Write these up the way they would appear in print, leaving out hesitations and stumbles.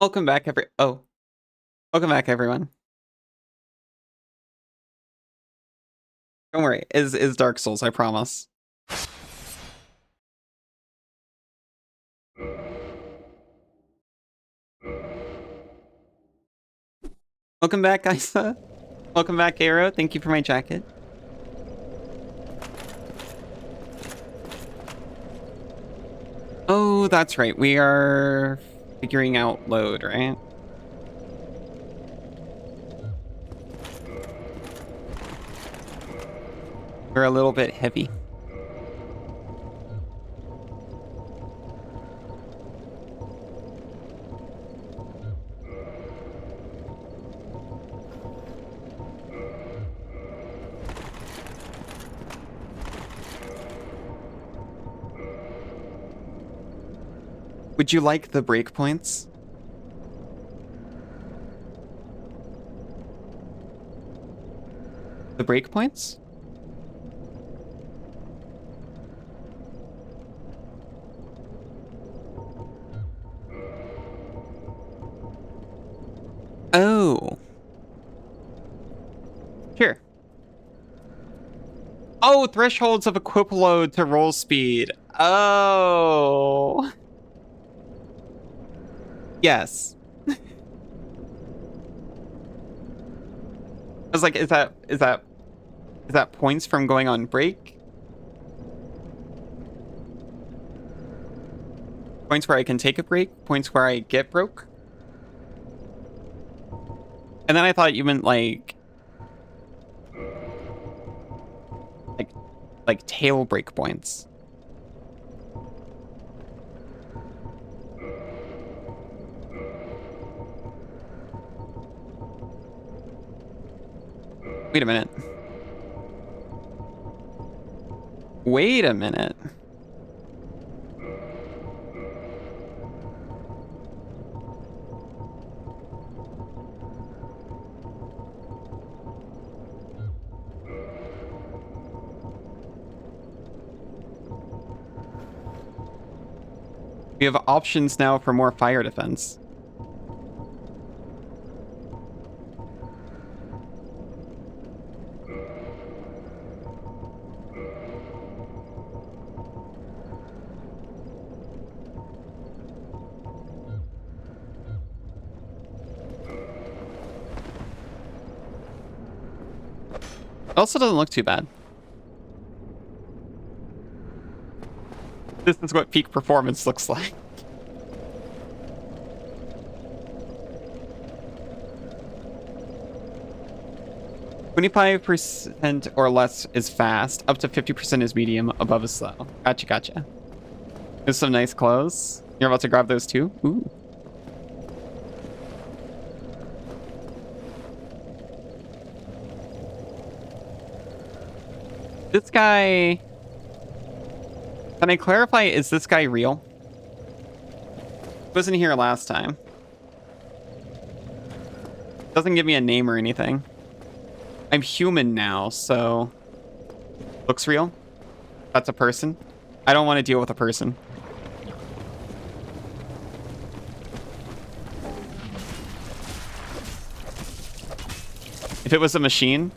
Welcome back, welcome back, everyone. Don't worry, is Dark Souls, I promise. Welcome back, Isa. Welcome back, Arrow. Thank you for my jacket. Oh, that's right. We are figuring out load, right? We're a little bit heavy. Would you like the breakpoints? The breakpoints? Oh. Sure. Oh, thresholds of equip load to roll speed. Oh. Yes. I was like, is that points from going on break? Points where I can take a break? Points where I get broke? And then I thought you meant like tail break points. Wait a minute. Wait a minute. We have options now for more fire defense. It also doesn't look too bad. This is what peak performance looks like. "25% or less is fast. Up to 50% is medium. Above is slow." Gotcha, gotcha. There's some nice clothes. You're about to grab those too? Ooh. This guy... Can I clarify, is this guy real? Wasn't here last time. Doesn't give me a name or anything. I'm human now, so... Looks real? That's a person? I don't want to deal with a person. If it was a machine,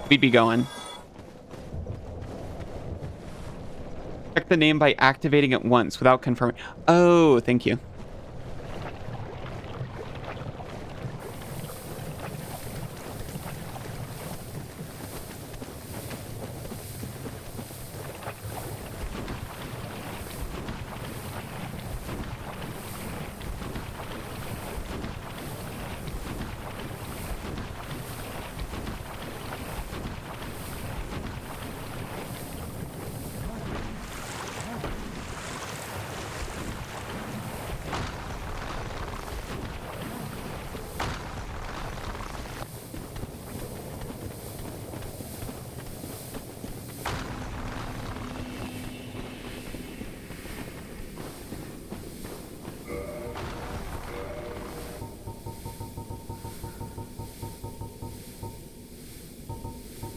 we'd be going. Check the name by activating it once without confirming. Oh, thank you.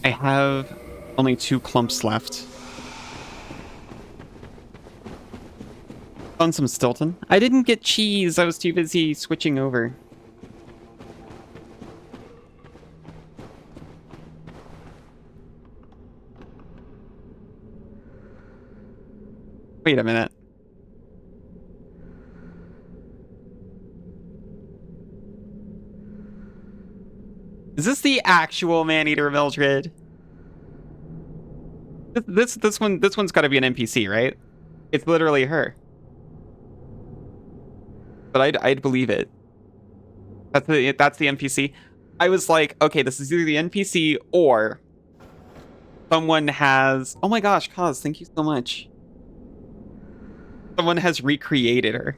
I have only 2 clumps left. On some Stilton. I didn't get cheese. I was too busy switching over. Wait a minute. Is this the actual man-eater Mildred? This one's got to be an NPC, right? It's literally her. But I'd believe it. That's the NPC. I was like, okay, this is either the NPC or someone has. Oh my gosh, Kaz, thank you so much. Someone has recreated her,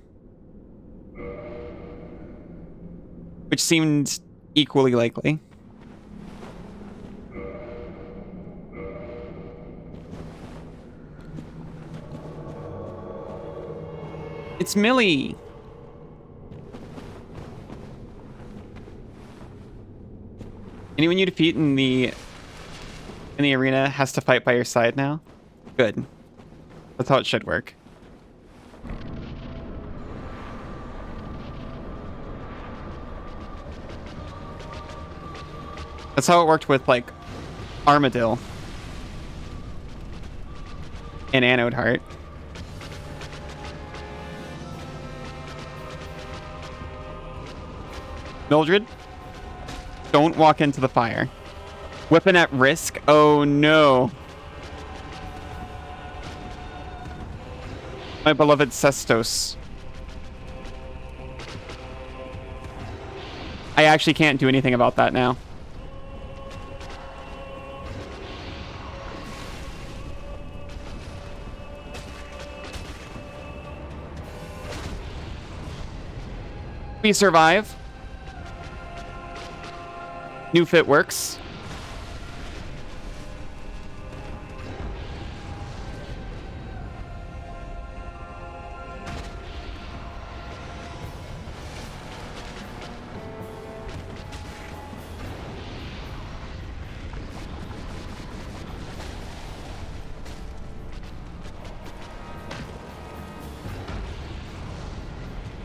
which seemed equally likely. It's Millie. Anyone you defeat in the arena has to fight by your side now? Good. That's how it should work. That's how it worked with, like, Armadillo and Anode Heart. Mildred, don't walk into the fire. Weapon at risk? Oh no. My beloved Cestos. I actually can't do anything about that now. We survive. New fit works.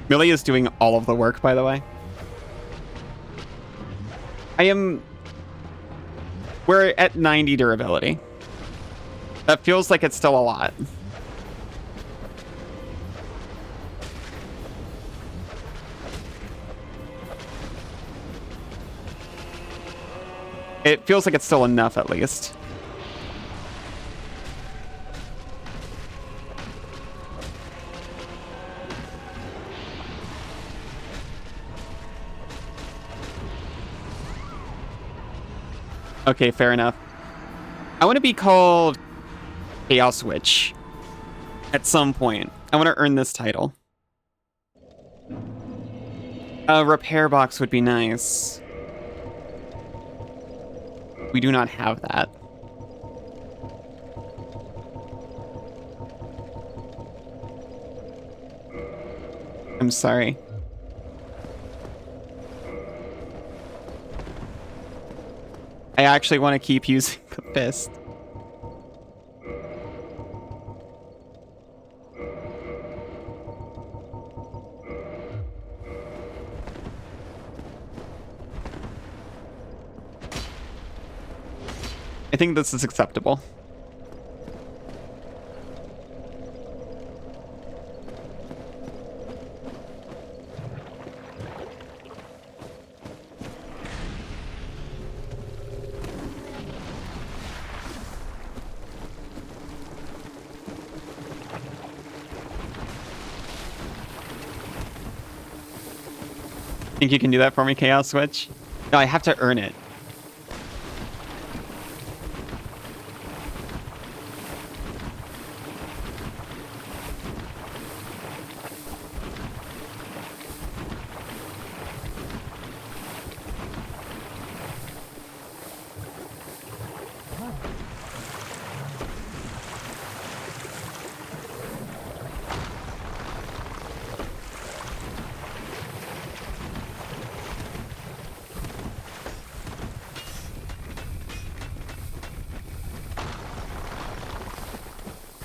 Millie is doing all of the work, by the way. We're at 90 durability. That feels like it's still a lot. It feels like it's still enough, at least. Okay, fair enough. I want to be called Chaos Witch at some point. I want to earn this title. A repair box would be nice. We do not have that. I'm sorry. I actually want to keep using the fist. I think this is acceptable. Think you can do that for me, Chaos Switch? No, I have to earn it.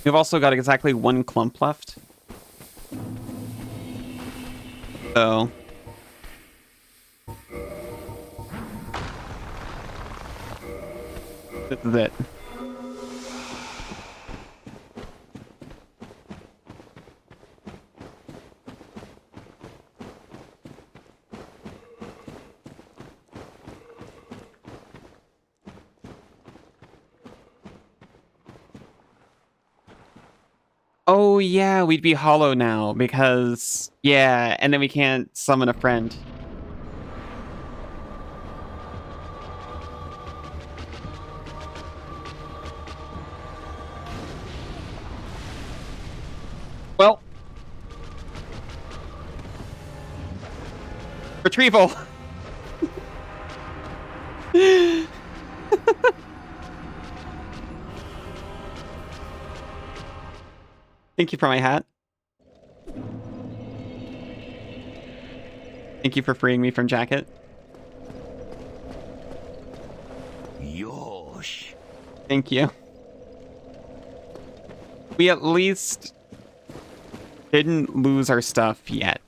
We've also got exactly one clump left. So this is it. Oh yeah, we'd be hollow now because yeah, and then we can't summon a friend. Well, retrieval. Thank you for my hat. Thank you for freeing me from jacket. Yosh. Thank you. We at least didn't lose our stuff yet.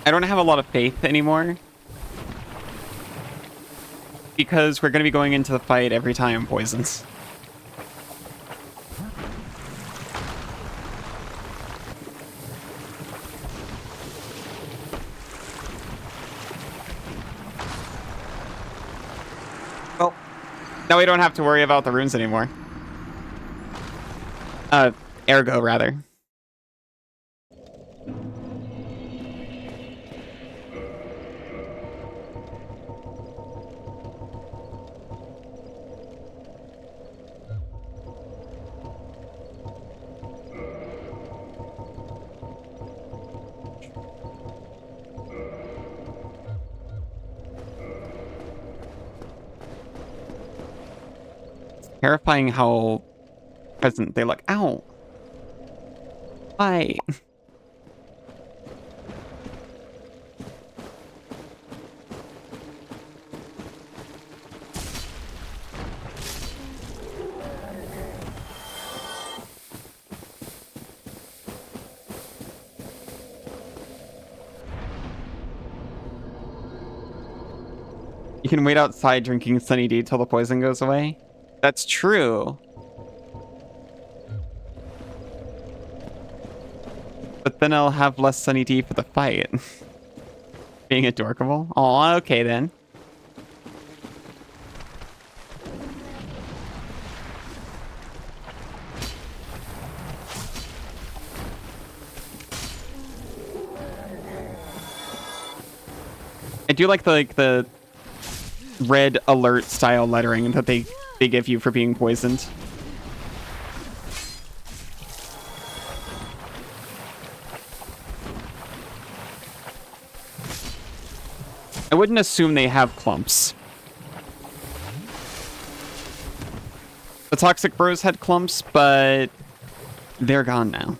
I don't have a lot of faith anymore. Because we're going to be going into the fight every time poisons. Well, now we don't have to worry about the runes anymore. Ergo, rather. Terrifying how present they look. Ow. Why? You can wait outside drinking Sunny D till the poison goes away. That's true. But then I'll have less Sunny D for the fight. Being adorkable? Aw, okay then. I do like the red alert style lettering that they give you for being poisoned. I wouldn't assume they have clumps. The Toxic Bros had clumps, but they're gone now.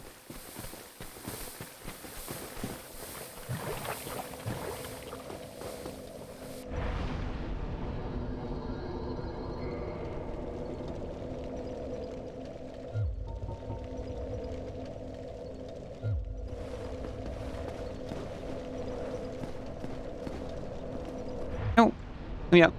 Oh, yeah.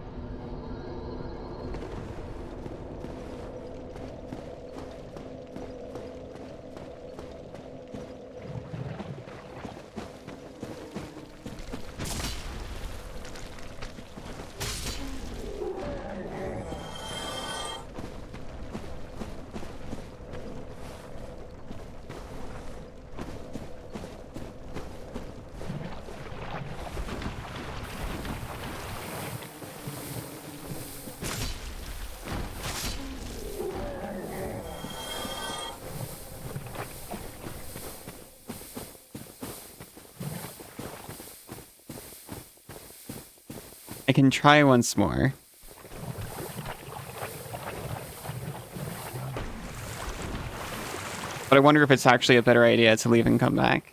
I can try once more. But I wonder if it's actually a better idea to leave and come back.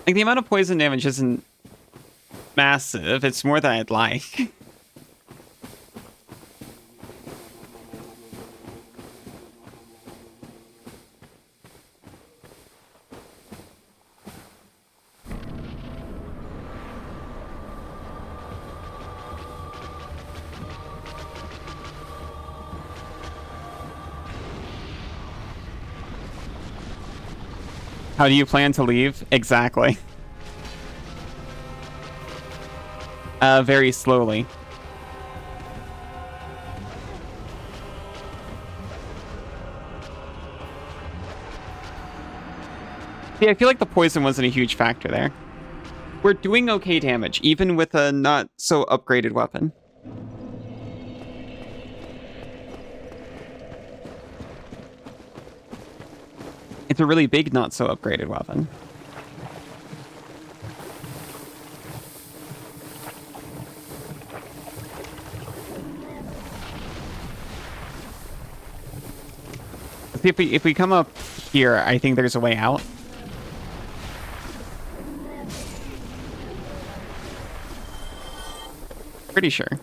Like, the amount of poison damage isn't massive. It's more than I'd like. How do you plan to leave? Exactly. Very slowly. Yeah, I feel like the poison wasn't a huge factor there. We're doing okay damage, even with a not so upgraded weapon. It's a really big, not so upgraded weapon. See, if we come up here, I think there's a way out. Pretty sure.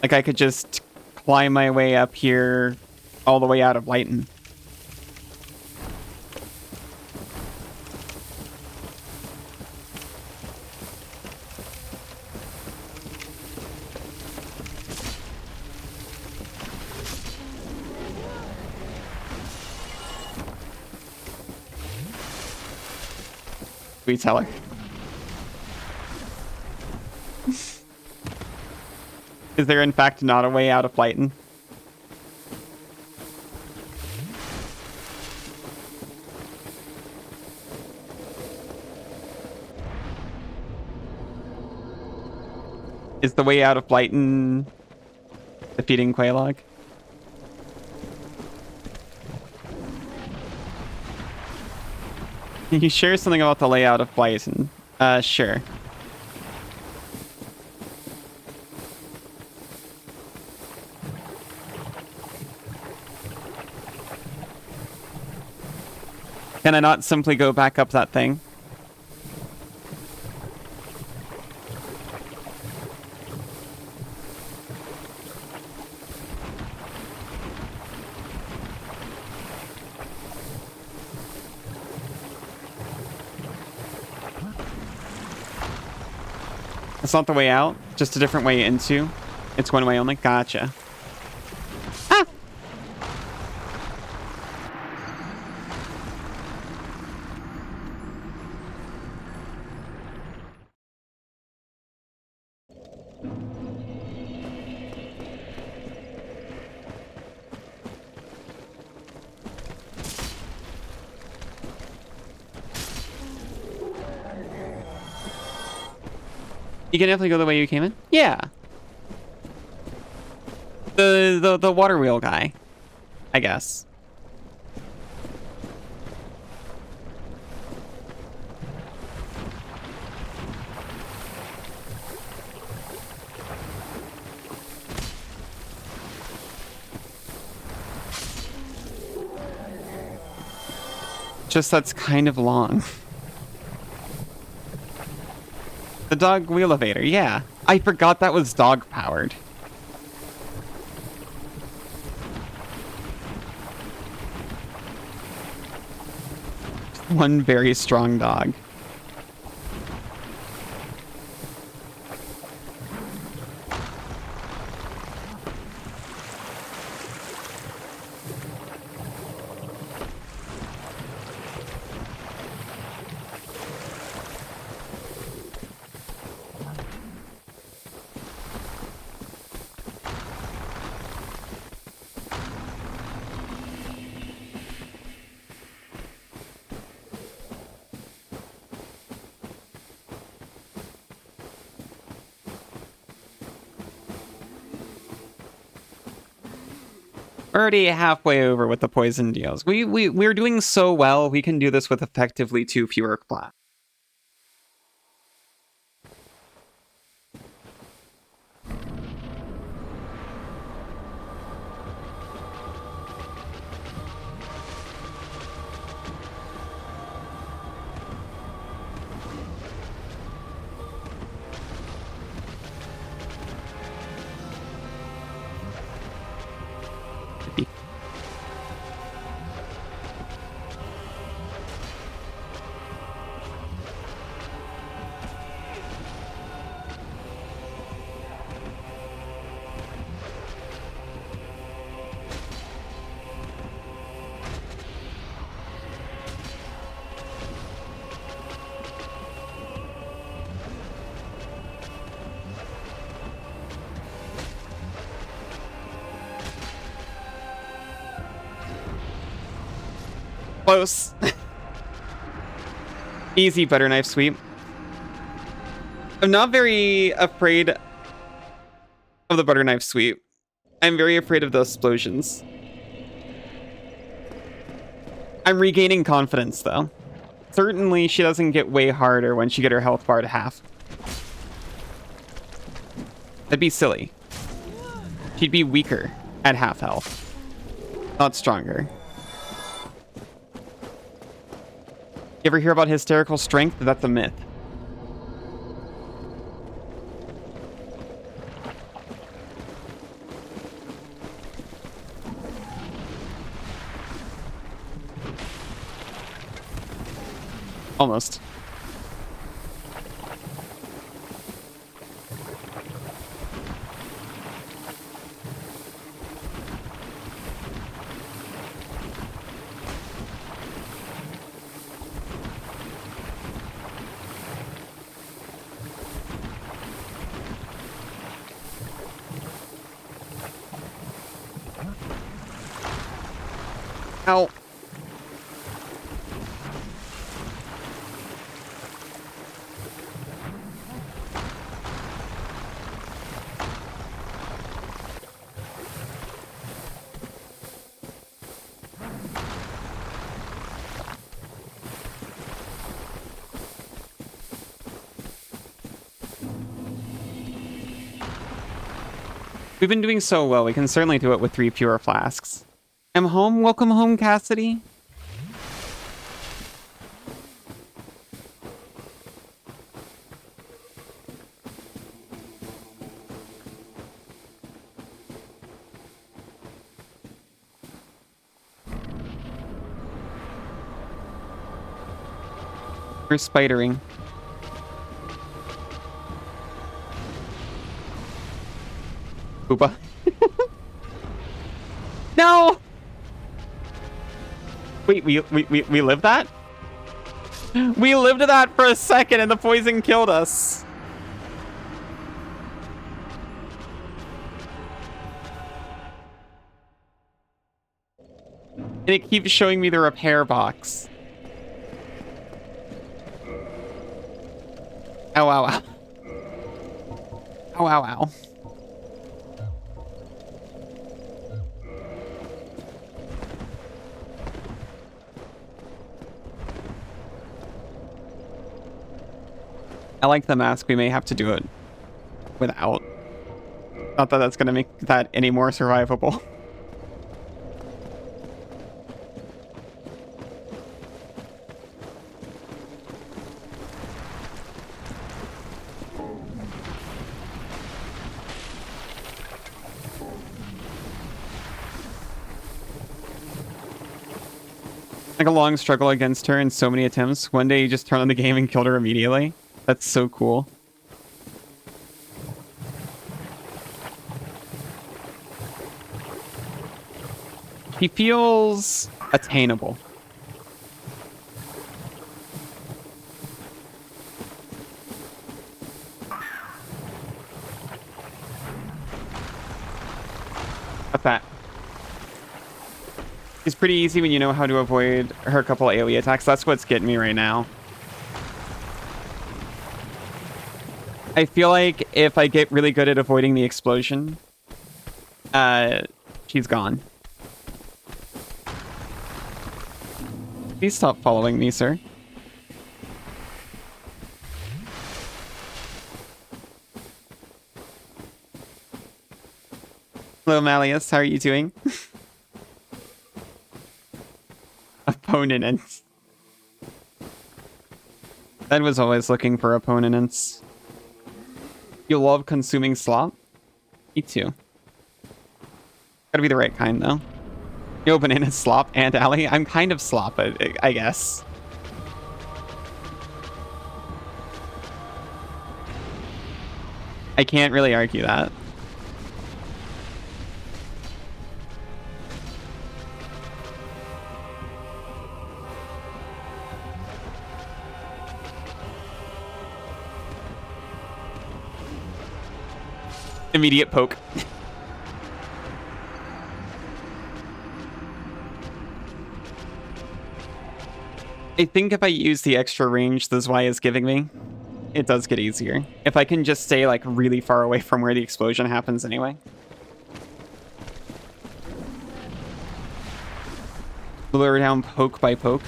Like, I could just climb my way up here all the way out of Lighten. We tell her. Is there in fact not a way out of Lighten? Is the way out of Lighten defeating Quelaag? Can you share something about the layout of Lighten? Sure. Can I not simply go back up that thing? It's not the way out, just a different way into. It's one way only. Gotcha. Ah! You can definitely go the way you came in? Yeah. The water wheel guy, I guess. Just that's kind of long. The dog wheel elevator, yeah. I forgot that was dog powered. One very strong dog. Already halfway over with the poison deals. We're doing so well, we can do this with effectively 2 fewer class. Close. Easy butter knife sweep. I'm not very afraid of the butter knife sweep. I'm very afraid of the explosions. I'm regaining confidence, though. Certainly, she doesn't get way harder when she get her health bar to half. That'd be silly. She'd be weaker at half health, not stronger. You ever hear about hysterical strength? That's a myth. Almost. Ow. We've been doing so well, we can certainly do it with 3 pure flasks. I'm home. Welcome home, Cassidy. We're spidering. Oopa. No! Wait, we lived that? We lived that for a second and the poison killed us. And it keeps showing me the repair box. Ow, ow, ow. Ow, ow, ow. I like the mask. We may have to do it without. Not that that's going to make that any more survivable. Like a long struggle against her and so many attempts. One day you just turned on the game and killed her immediately. That's so cool. He feels attainable. What's that? It's pretty easy when you know how to avoid her couple AoE attacks. That's what's getting me right now. I feel like if I get really good at avoiding the explosion, she's gone. Please stop following me, sir. Hello, Malleus. How are you doing? Opponents. Ben was always looking for opponents. You love consuming slop? Me too. Gotta be the right kind, though. You open in as slop and alley? I'm kind of slop, I guess. I can't really argue that. Immediate poke. I think if I use the extra range the Zwei is giving me, it does get easier. If I can just stay like really far away from where the explosion happens anyway. Lure down poke by poke.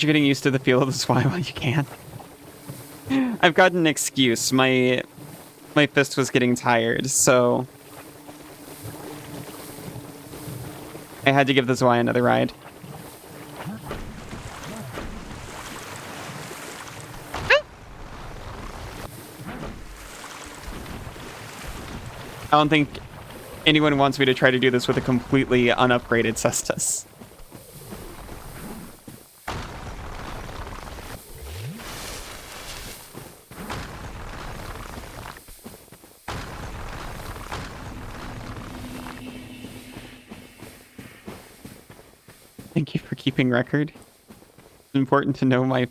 You're getting used to the feel of the Zwei while you can. I've got an excuse. My fist was getting tired, so I had to give the Zwei another ride. I don't think anyone wants me to try to do this with a completely unupgraded Cestus. Thank you for keeping record. It's important to know my...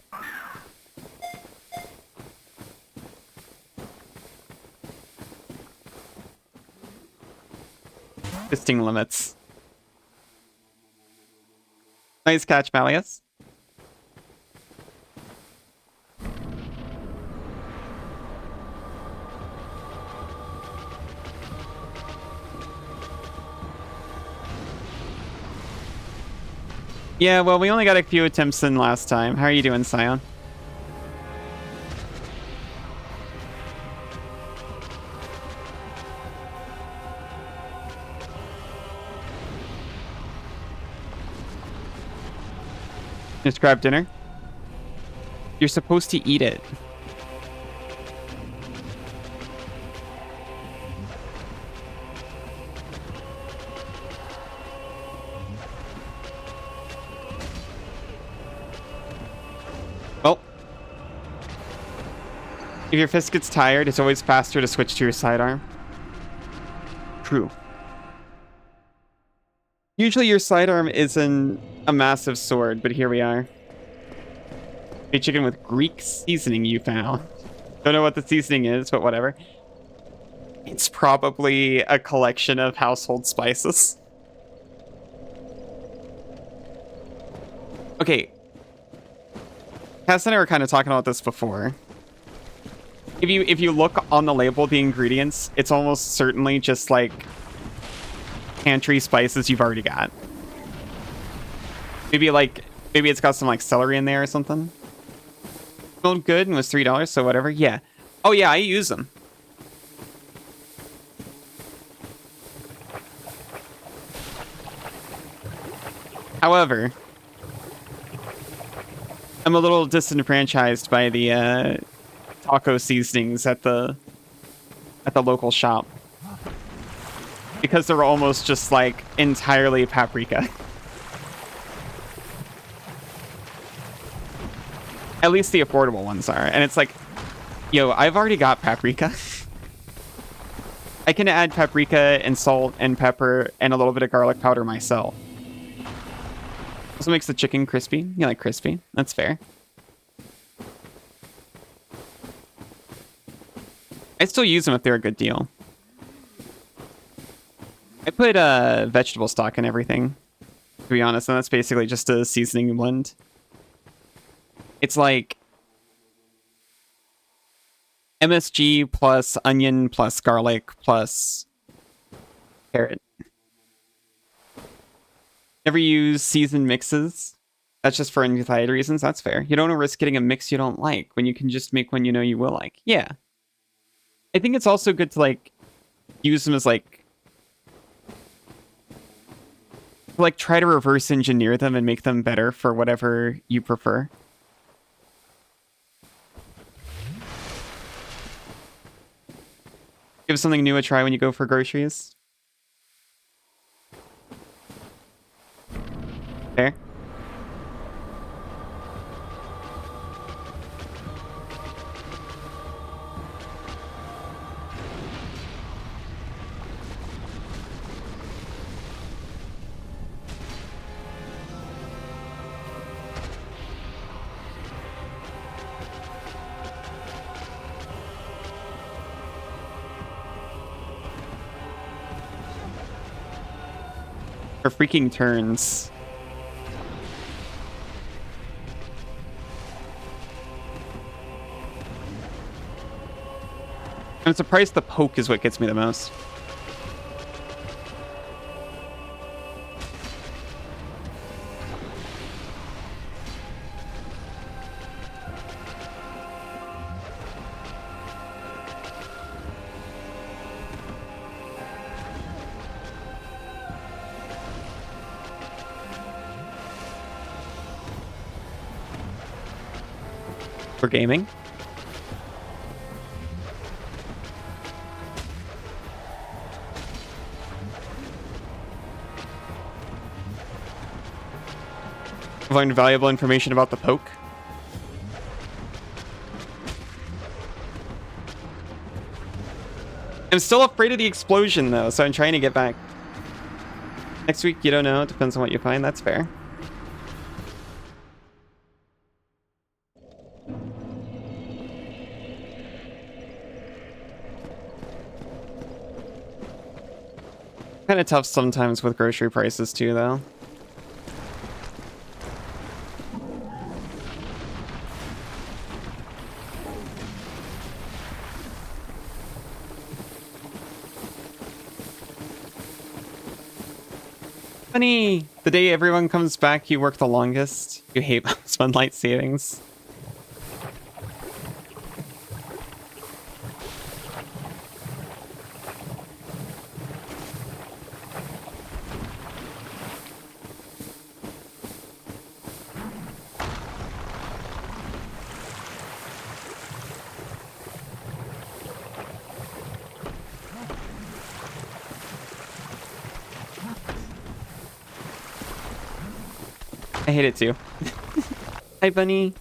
fisting limits. Nice catch, Malleus. Yeah, well, we only got a few attempts in last time. How are you doing, Scion? Just grab dinner. You're supposed to eat it. Well, if your fist gets tired, it's always faster to switch to your sidearm. True. Usually your sidearm isn't a massive sword, but here we are. A chicken with Greek seasoning you found. Don't know what the seasoning is, but whatever. It's probably a collection of household spices. Okay. Cass and I were kind of talking about this before. If you look on the label, the ingredients, it's almost certainly just like pantry spices you've already got. Maybe it's got some like celery in there or something. Smelled good and was $3, so whatever. Yeah. Oh yeah, I use them. However, I'm a little disenfranchised by the taco seasonings at the local shop, because they're almost just like entirely paprika. At least the affordable ones are. And it's like, yo, I've already got paprika. I can add paprika and salt and pepper and a little bit of garlic powder myself. Also makes the chicken crispy. You like crispy? That's fair. I still use them if they're a good deal. I put vegetable stock in everything. be honest, and that's basically just a seasoning blend. It's like MSG plus onion plus garlic plus carrot. Never use seasoned mixes. That's just for anxiety reasons. That's fair. You don't want to risk getting a mix you don't like when you can just make one you know you will like. Yeah. I think it's also good to like use them as like try to reverse engineer them and make them better for whatever you prefer. Give something new a try when you go for groceries. Fair. For freaking turns. I'm surprised the poke is what gets me the most. For gaming. I've learned valuable information about the poke. I'm still afraid of the explosion though, so I'm trying to get back. Next week, you don't know. It depends on what you find. That's fair. Kind of tough sometimes with grocery prices too, though. Funny! The day everyone comes back, you work the longest. You hate sunlight savings. I hate it too. Hi, bunny.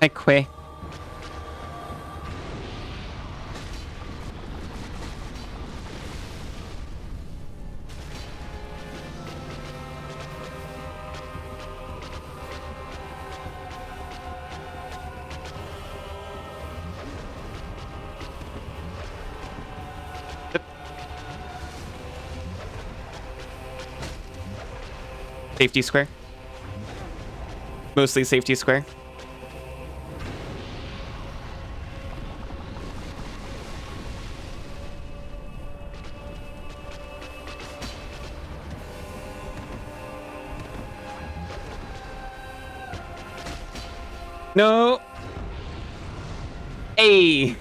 Hi, Quay. Yep. Safety square. Mostly safety square. No. Hey.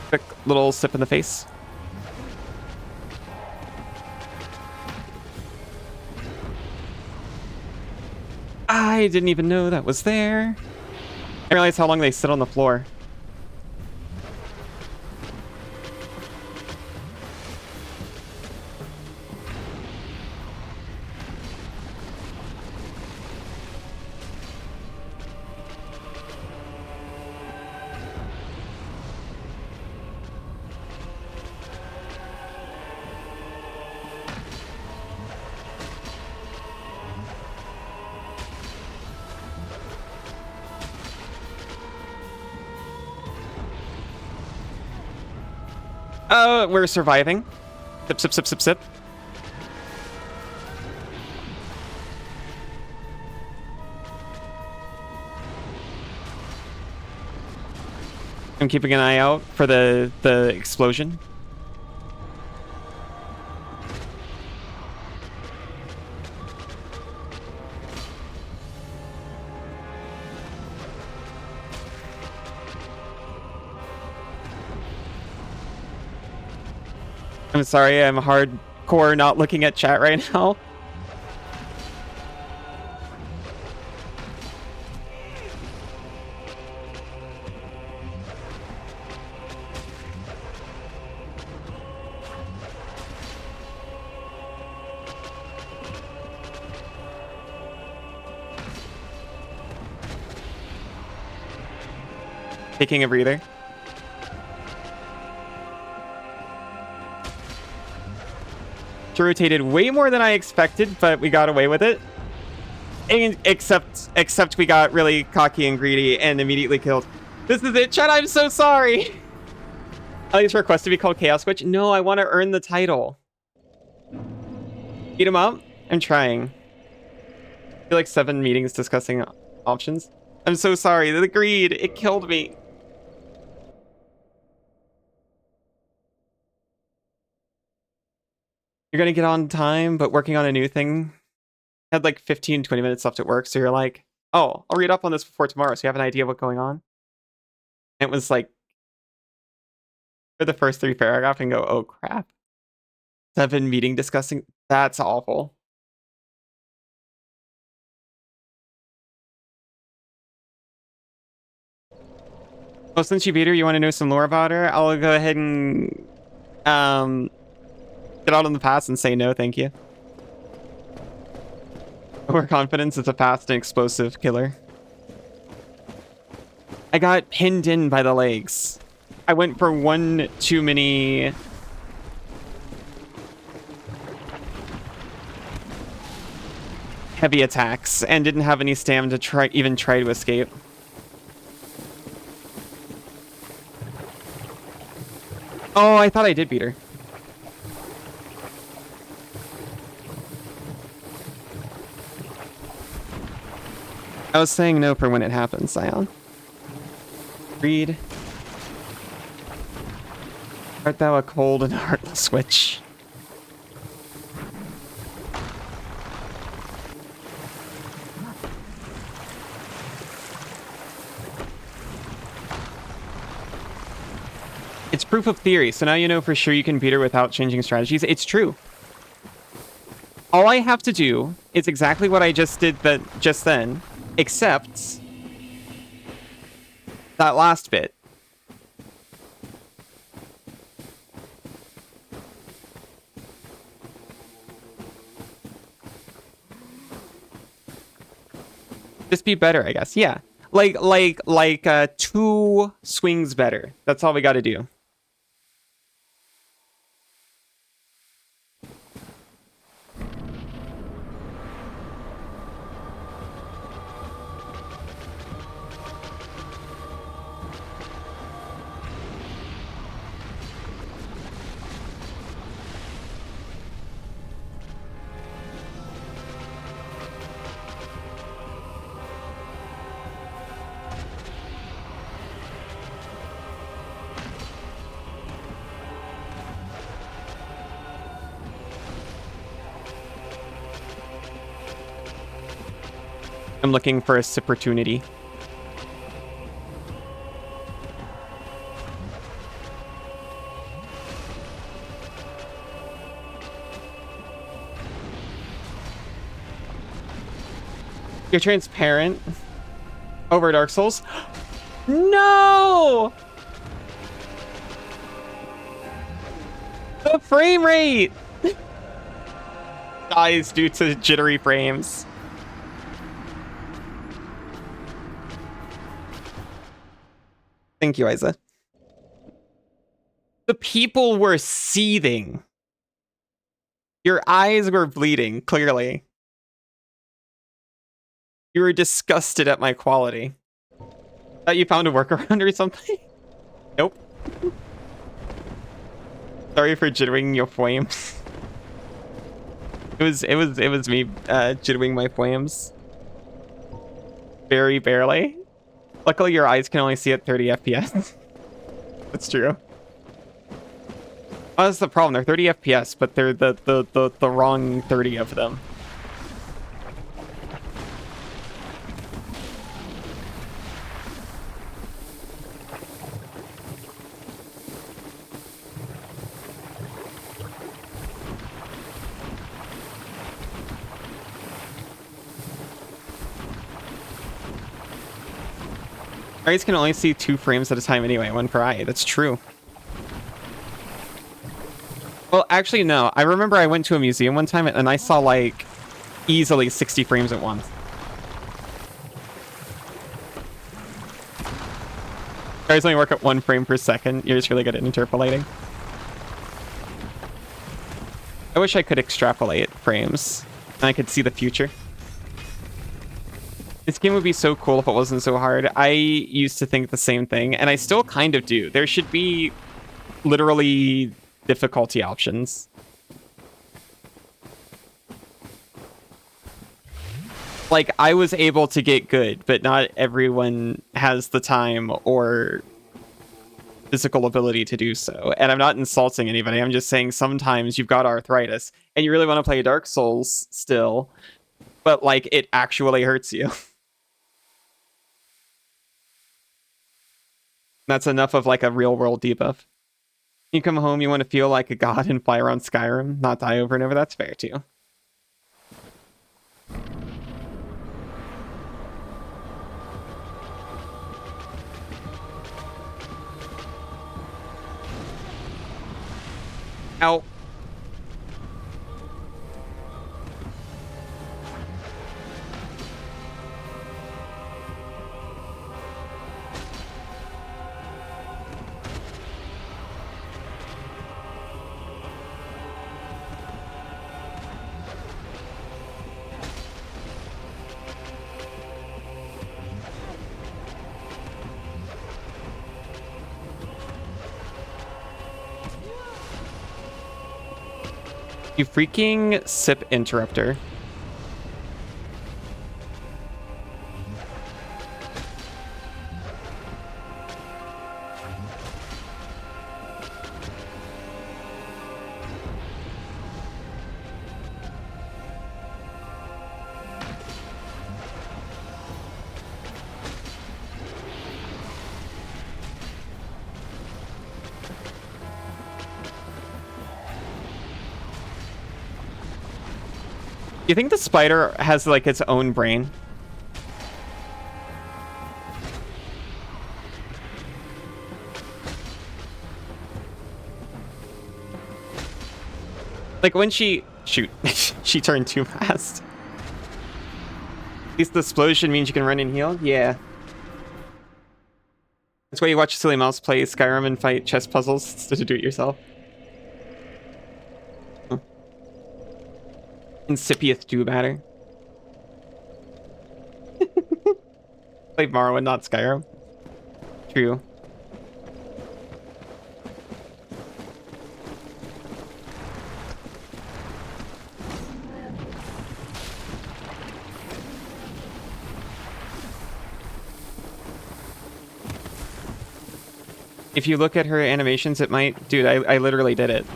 Quick little sip in the face. I didn't even know that was there. I realized how long they sit on the floor. We're surviving. Sip, sip, sip, sip, sip. I'm keeping an eye out for the explosion. I'm sorry, I'm hardcore not looking at chat right now. Taking a breather. She rotated way more than I expected, but we got away with it. And except we got really cocky and greedy and immediately killed. This is it, chat. I'm so sorry. Ellie's request to be called Chaos Witch. No, I want to earn the title. Beat him up? I'm trying. I feel like 7 meetings discussing options. I'm so sorry. The greed, it killed me. You're gonna get on time, but working on a new thing. Had like 15, 20 minutes left at work, so you're like, oh, I'll read up on this before tomorrow, so you have an idea of what's going on. And it was like, for the first 3 paragraphs and go, oh crap. 7 meeting discussing, that's awful. Oh, since you beat her, you want to know some lore about her? I'll go ahead and get out on the pass and say no, thank you. Overconfidence is a fast and explosive killer. I got pinned in by the legs. I went for one too many... heavy attacks and didn't have any stamina to even try to escape. Oh, I thought I did beat her. I was saying no for when it happens, Scion. Read. Art thou a cold and heartless witch? It's proof of theory, so now you know for sure you can beat her without changing strategies. It's true. All I have to do is exactly what I just did just then, except that last bit. Just be better, I guess. Yeah. Like 2 swings better. That's all we got to do. I'm looking for a opportunity. You're transparent over Dark Souls. No! The frame rate dies due to jittery frames. Thank you, Isa. The people were seething. Your eyes were bleeding, clearly. You were disgusted at my quality. Thought you found a workaround or something? Nope. Sorry for jittering your flames. It was me jittering my flames. Very barely. Luckily your eyes can only see at 30 FPS. That's true. Oh, that's the problem. They're 30 FPS, but they're the wrong 30 of them. Eyes can only see 2 frames at a time anyway, 1 per eye. That's true. Well, actually, no. I remember I went to a museum one time and I saw, like, easily 60 frames at once. Eyes only work at 1 frame per second. You're just really good at interpolating. I wish I could extrapolate frames and I could see the future. This game would be so cool if it wasn't so hard. I used to think the same thing, and I still kind of do. There should be literally difficulty options. Like, I was able to get good, but not everyone has the time or physical ability to do so. And I'm not insulting anybody. I'm just saying sometimes you've got arthritis, and you really want to play Dark Souls still, but, like, it actually hurts you. That's enough of, like, a real-world debuff. You come home, you want to feel like a god and fly around Skyrim, not die over and over. That's fair, too. Ow. You freaking sip interrupter. You think the spider has, like, its own brain? Like, when she... Shoot. She turned too fast. At least the explosion means you can run and heal? Yeah. That's why you watch Silly Mouse play Skyrim and fight chess puzzles instead of do it yourself. Incipient stew batter. Play Morrowind, not Skyrim. True. If you look at her animations, it might... Dude, I literally did it.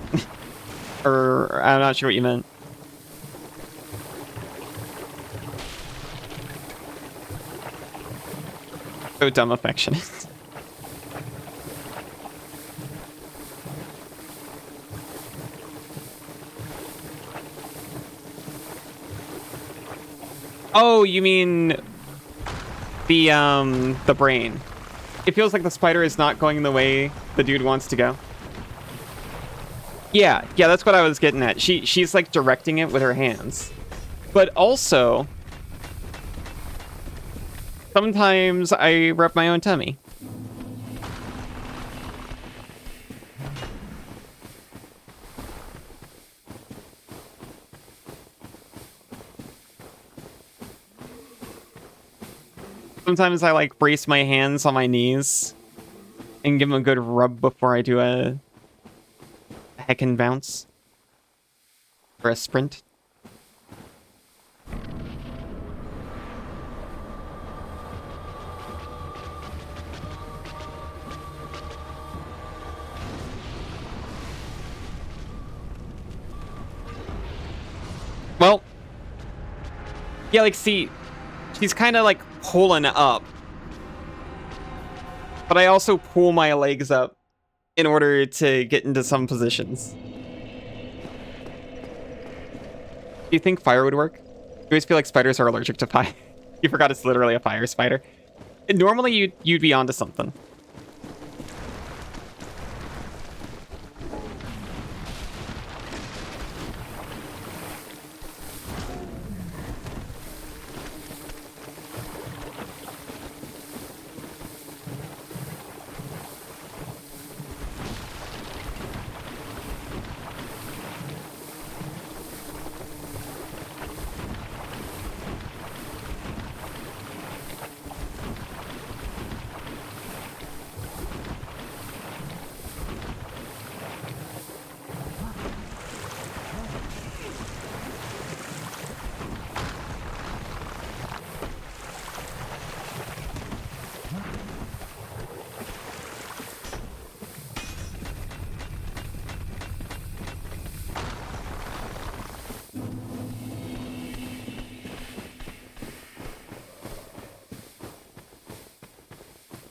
Or, I'm not sure what you meant. So dumb affection. Oh, you mean the brain. It feels like the spider is not going the way the dude wants to go. Yeah, that's what I was getting at. She's like directing it with her hands. But also, sometimes I rub my own tummy. Sometimes I like brace my hands on my knees and give them a good rub before I do a heckin' bounce or a sprint. Well, yeah, like, see, she's kind of like pulling up, but I also pull my legs up in order to get into some positions. Do you think fire would work? You always feel like spiders are allergic to fire. You forgot it's literally a fire spider. And normally you'd be onto something.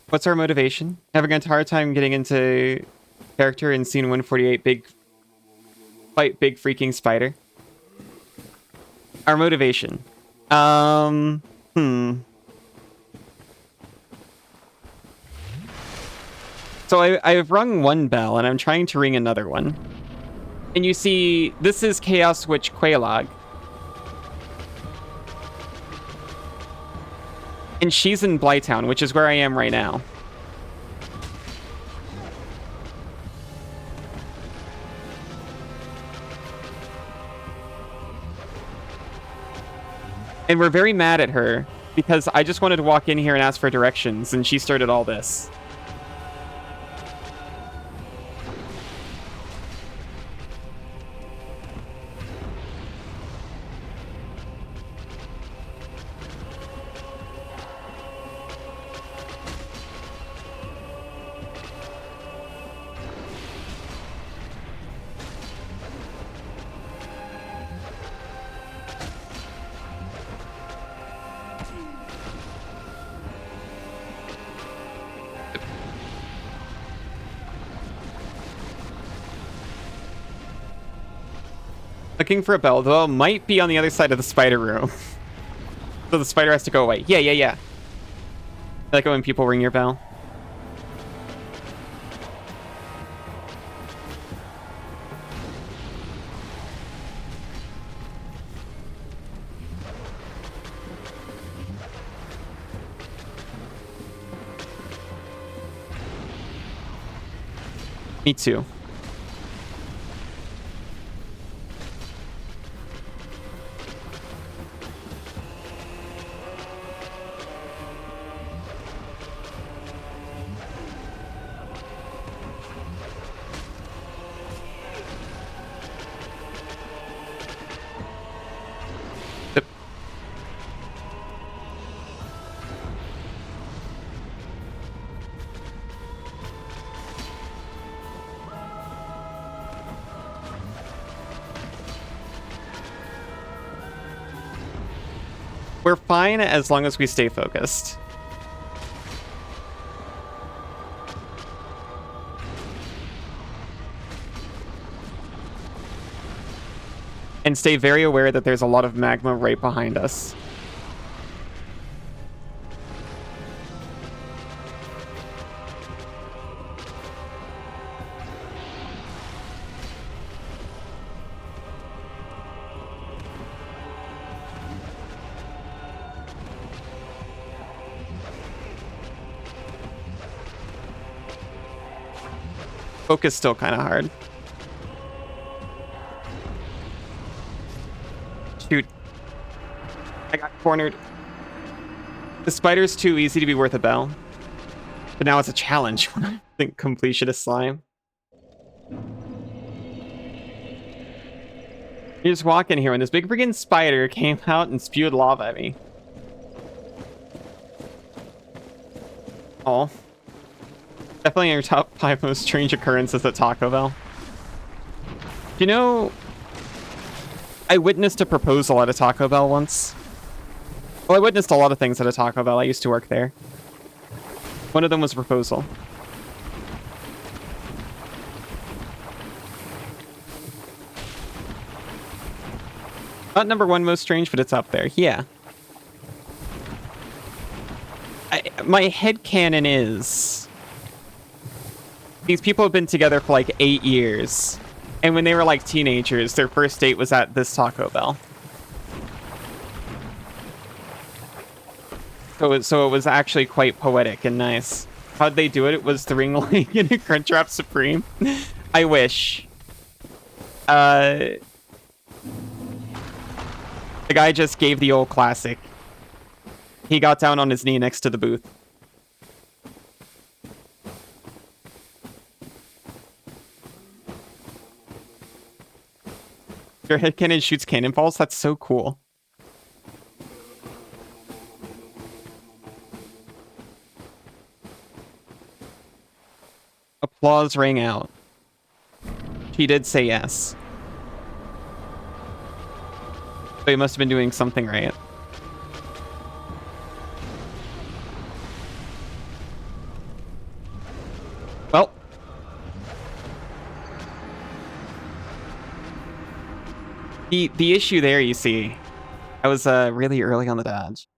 What's our motivation? Having a hard time getting into character in scene 148, fight big freaking spider. Our motivation. So I've rung one bell and I'm trying to ring another one. And you see, this is Chaos Witch Quelaag. And she's in Blytown, which is where I am right now. And we're very mad at her because I just wanted to walk in here and ask for directions, and she started all this. Looking for a bell. The bell might be on the other side of the spider room. So the spider has to go away. Yeah. I like it when people ring your bell. Me too. We're fine as long as we stay focused. And stay very aware that there's a lot of magma right behind us. Focus still kind of hard. Shoot. I got cornered. The spider's too easy to be worth a bell. But now it's a challenge when I think completionist slime. You just walk in here and this big freaking spider came out and spewed lava at me. Oh. Definitely in your top 5 most strange occurrences at Taco Bell. You know, I witnessed a proposal at a Taco Bell once. Well, I witnessed a lot of things at a Taco Bell. I used to work there. One of them was a proposal. Not number 1 most strange, but it's up there. Yeah. My headcanon is... these people have been together for like 8 years. And when they were like teenagers, their first date was at this Taco Bell. So it was actually quite poetic and nice. How'd they do it? It was the ring link in a Crunchwrap Supreme. I wish. The guy just gave the old classic. He got down on his knee next to the booth. Your headcanon shoots cannonballs? That's so cool. Applause rang out. She did say yes. So he must have been doing something right. Well. The issue there, you see, I was really early on the dodge.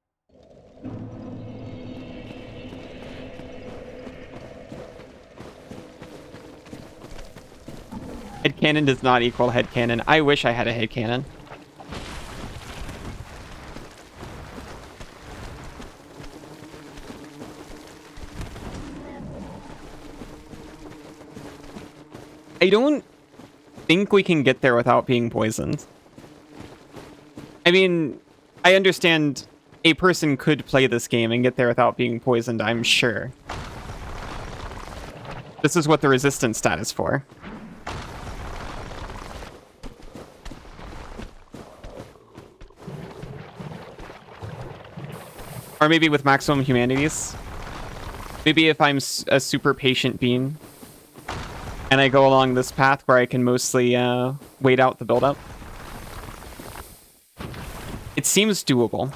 Headcanon does not equal headcanon. I wish I had a headcanon. I don't think we can get there without being poisoned. I mean, I understand a person could play this game and get there without being poisoned, I'm sure. This is what the resistance stat is for. Or maybe with maximum humanities. Maybe if I'm a super patient being and I go along this path where I can mostly wait out the buildup. It seems doable.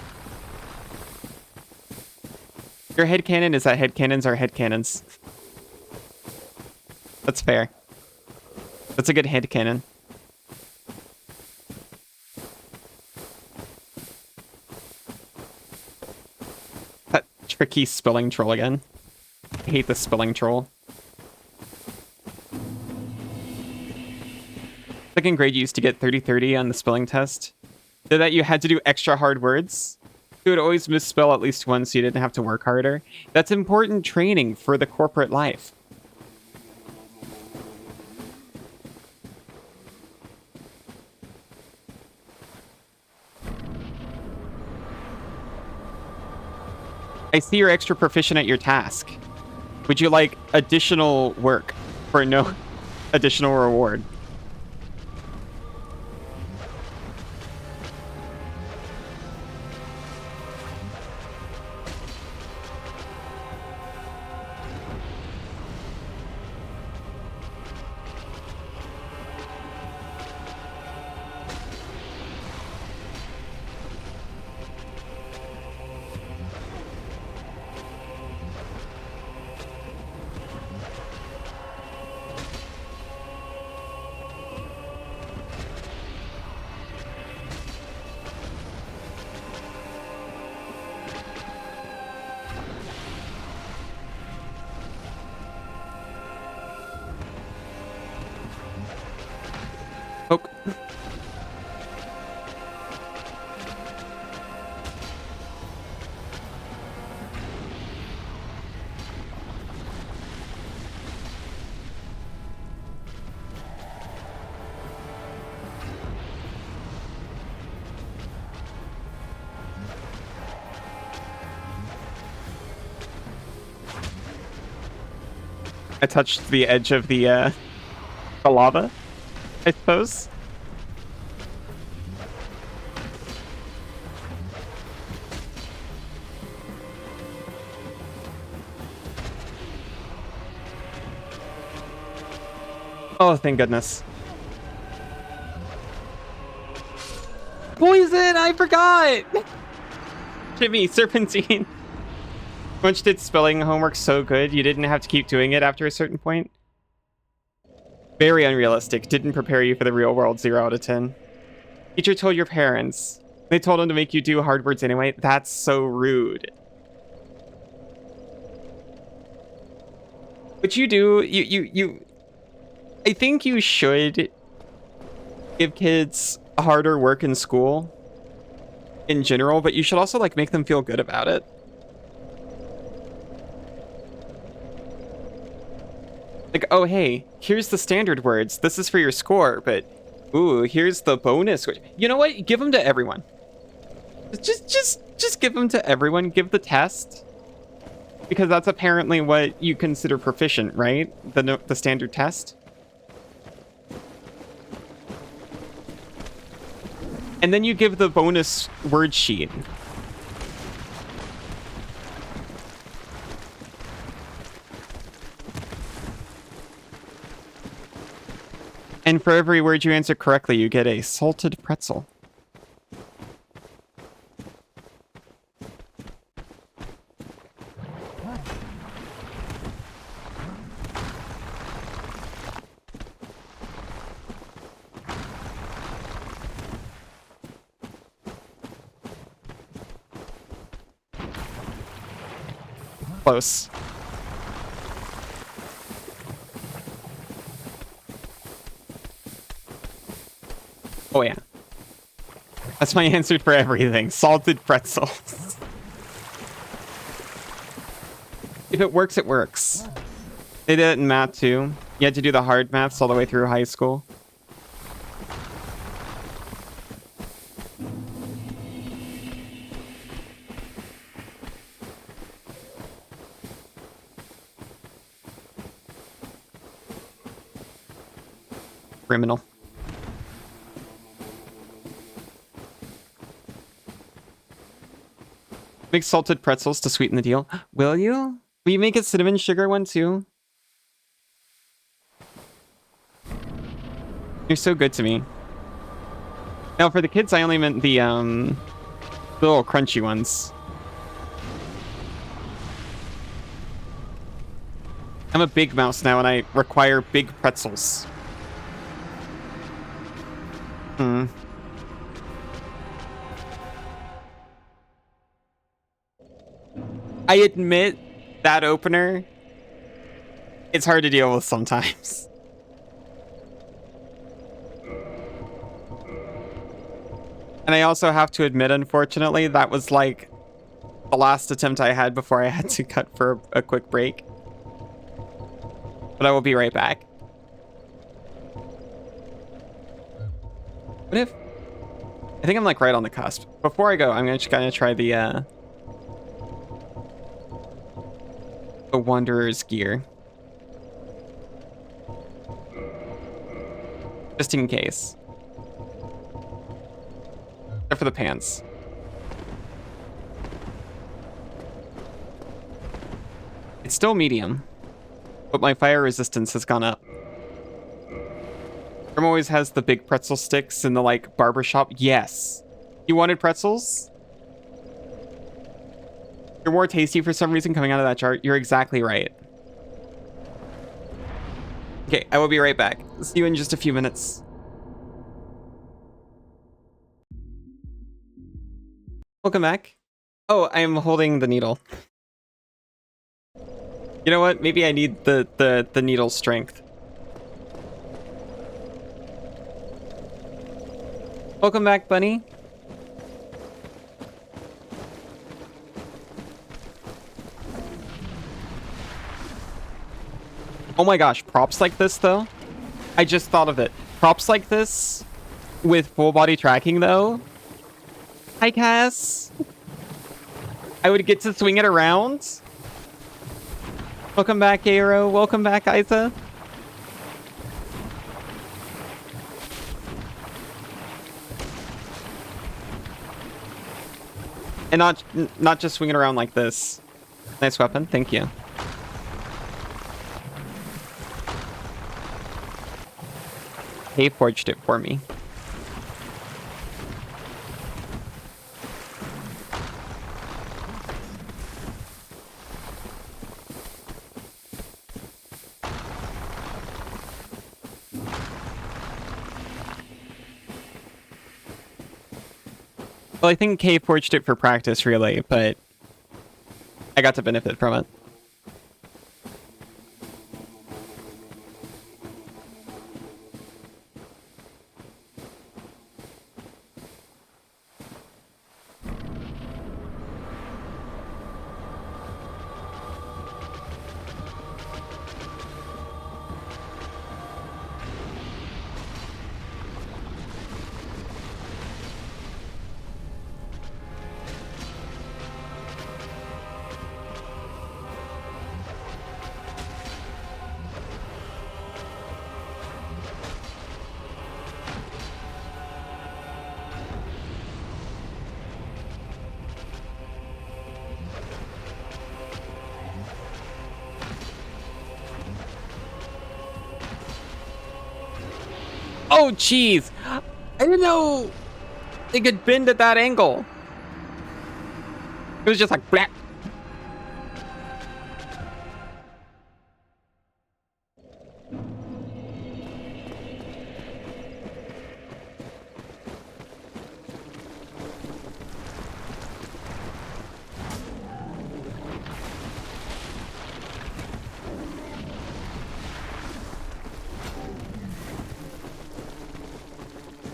Your headcanon is that headcanons are headcanons. That's fair. That's a good headcanon. That tricky spilling troll again. I hate the spilling troll. Second grade, you used to get 30-30 on the spelling test. So that you had to do extra hard words. You would always misspell at least once so you didn't have to work harder. That's important training for the corporate life. I see you're extra proficient at your task. Would you like additional work for no additional reward? I touched the edge of the lava, I suppose. Oh, thank goodness. Poison! I forgot! Jimmy, serpentine. Munch did spelling homework so good, you didn't have to keep doing it after a certain point. Very unrealistic. Didn't prepare you for the real world. 0 out of 10. Teacher told your parents. They told them to make you do hard words anyway. That's so rude. But you do, you I think you should give kids harder work in school in general, but you should also like make them feel good about it. Like, oh, hey, here's the standard words. This is for your score, but ooh, here's the bonus. You know what? Give them to everyone. Just give them to everyone. Give the test. Because that's apparently what you consider proficient, right? The standard test. And then you give the bonus word sheet. And for every word you answer correctly, you get a salted pretzel. Close. Oh yeah. That's my answer for everything. Salted pretzels. If it works, it works. They did it in math too. You had to do the hard maths all the way through high school. Criminal. Make salted pretzels to sweeten the deal. Will you? Will you make a cinnamon sugar one too? You're so good to me. Now for the kids, I only meant the little crunchy ones. I'm a big mouse now and I require big pretzels. I admit that opener, it's hard to deal with sometimes. And I also have to admit, unfortunately, that was like the last attempt I had before I had to cut for a quick break. But I will be right back. What if... I think I'm like right on the cusp. Before I go, I'm just gonna try the Wanderer's gear. Just in case. Except for the pants. It's still medium, but my fire resistance has gone up. Grim always has the big pretzel sticks in the like barbershop. Yes. You wanted pretzels? You're more tasty for some reason coming out of that jar. You're exactly right. Okay, I will be right back. See you in just a few minutes. Welcome back. Oh, I am holding the needle. You know what? Maybe I need the needle strength. Welcome back, Bunny. Oh my gosh, props like this though? I just thought of it. Props like this with full body tracking though. Hi, Cass. I would get to swing it around. Welcome back, Aero. Welcome back, Isa. And not just swinging around like this. Nice weapon. Thank you. He forged it for me. Well, I think Kay forged it for practice, really, but I got to benefit from it. Oh, jeez. I didn't know they could bend at that angle. It was just like, black.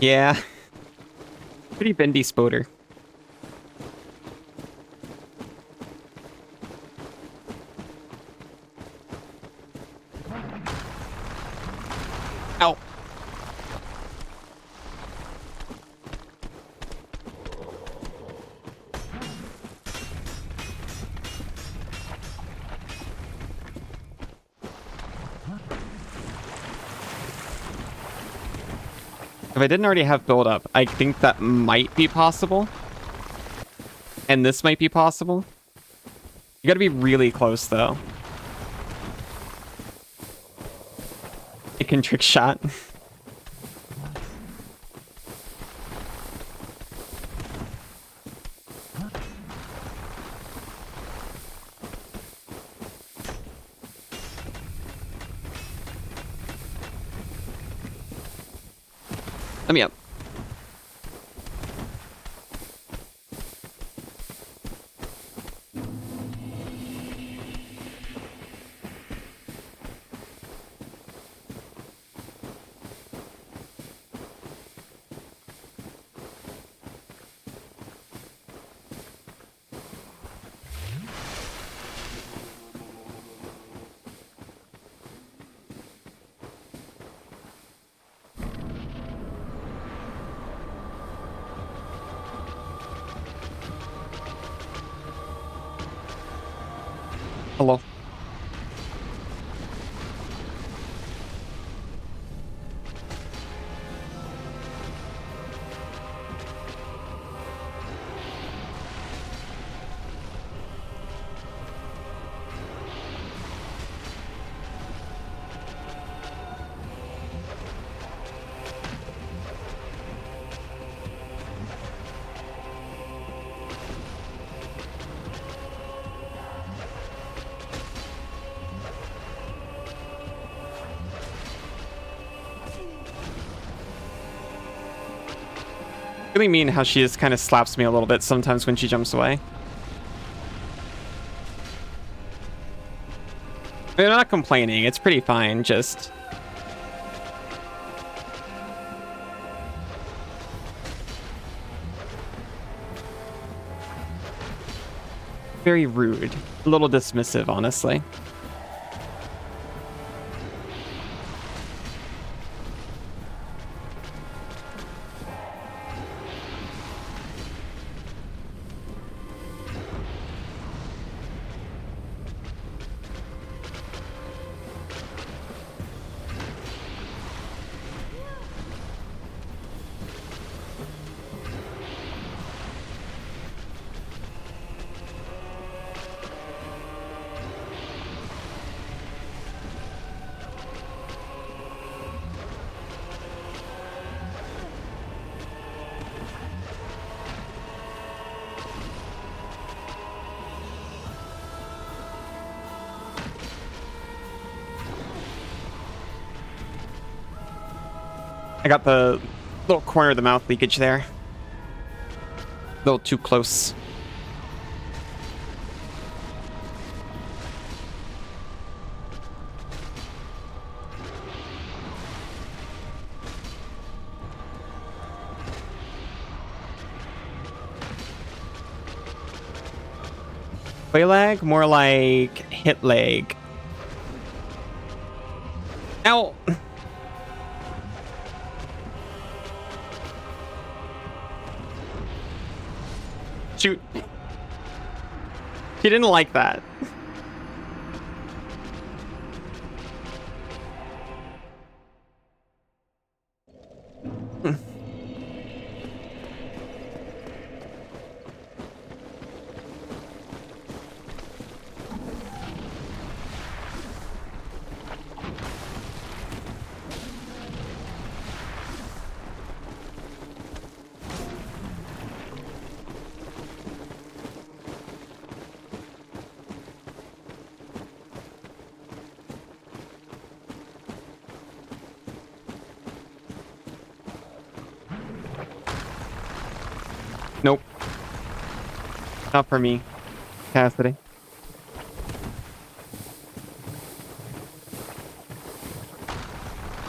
Yeah. Pretty bendy spoder. Ow. If I didn't already have build up, I think that might be possible. And this might be possible. You gotta be really close, though. It can trick shot. Let me up. Hello. Really mean how she just kind of slaps me a little bit sometimes when she jumps away. I mean, I'm not complaining. It's pretty fine, just... very rude. A little dismissive, honestly. I got the little corner of the mouth leakage there. A little too close. Play lag? More like hit lag. Now... Shoot. She didn't like that. Nope. Not for me, Cassidy.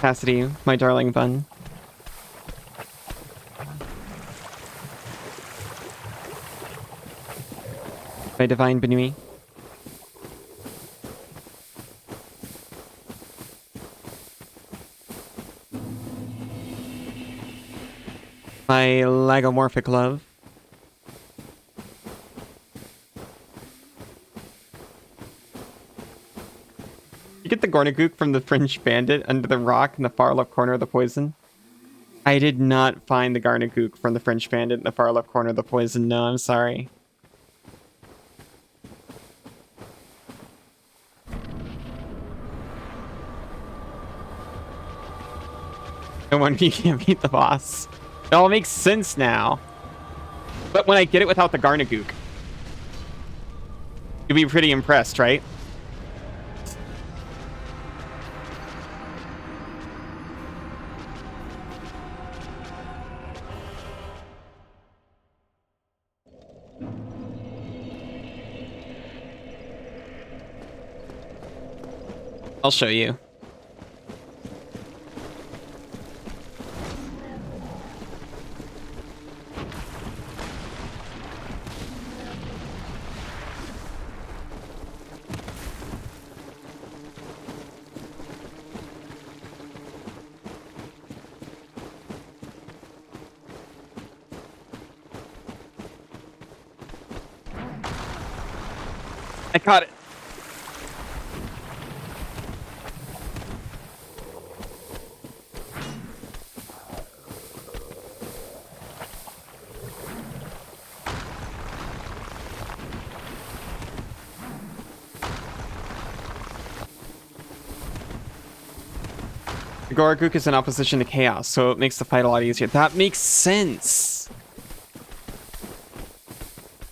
Cassidy, my darling bun. My divine Benui. My lagomorphic love. You get the Gornagook from the Fringe Bandit under the rock in the far left corner of the poison? I did not find the Garnagook from the Fringe Bandit in the far left corner of the poison. No, I'm sorry. No wonder you can't beat the boss. It all makes sense now. But when I get it without the Garnagook, you'll be pretty impressed, right? I'll show you. I caught it. The Gorgook is in opposition to Chaos, so it makes the fight a lot easier. That makes sense.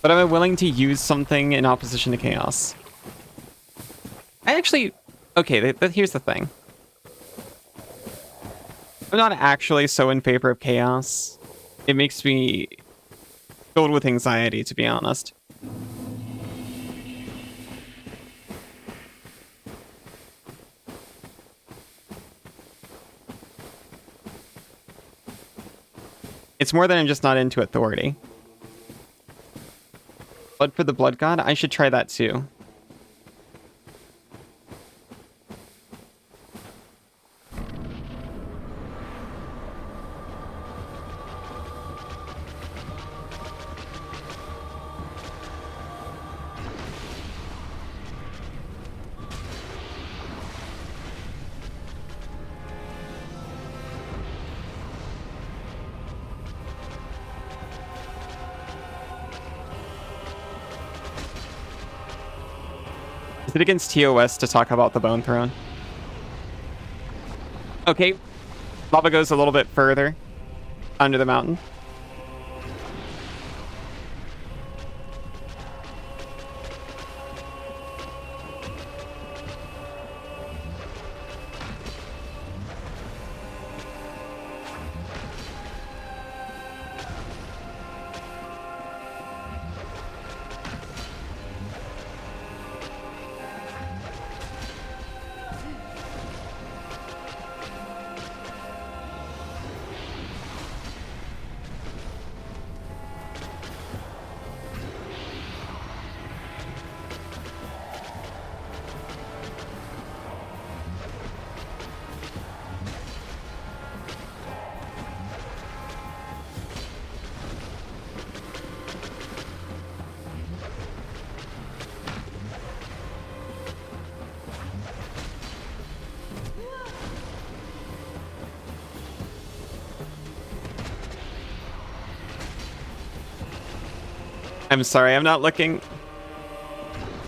But am I willing to use something in opposition to Chaos? I actually... Okay, here's the thing. I'm not actually so in favor of Chaos. It makes me filled with anxiety, to be honest. It's more than I'm just not into Authority. Blood for the Blood God? I should try that too. Is it against TOS to talk about the Bone Throne? Okay. Lava goes a little bit further under the mountain. I'm sorry, I'm not looking.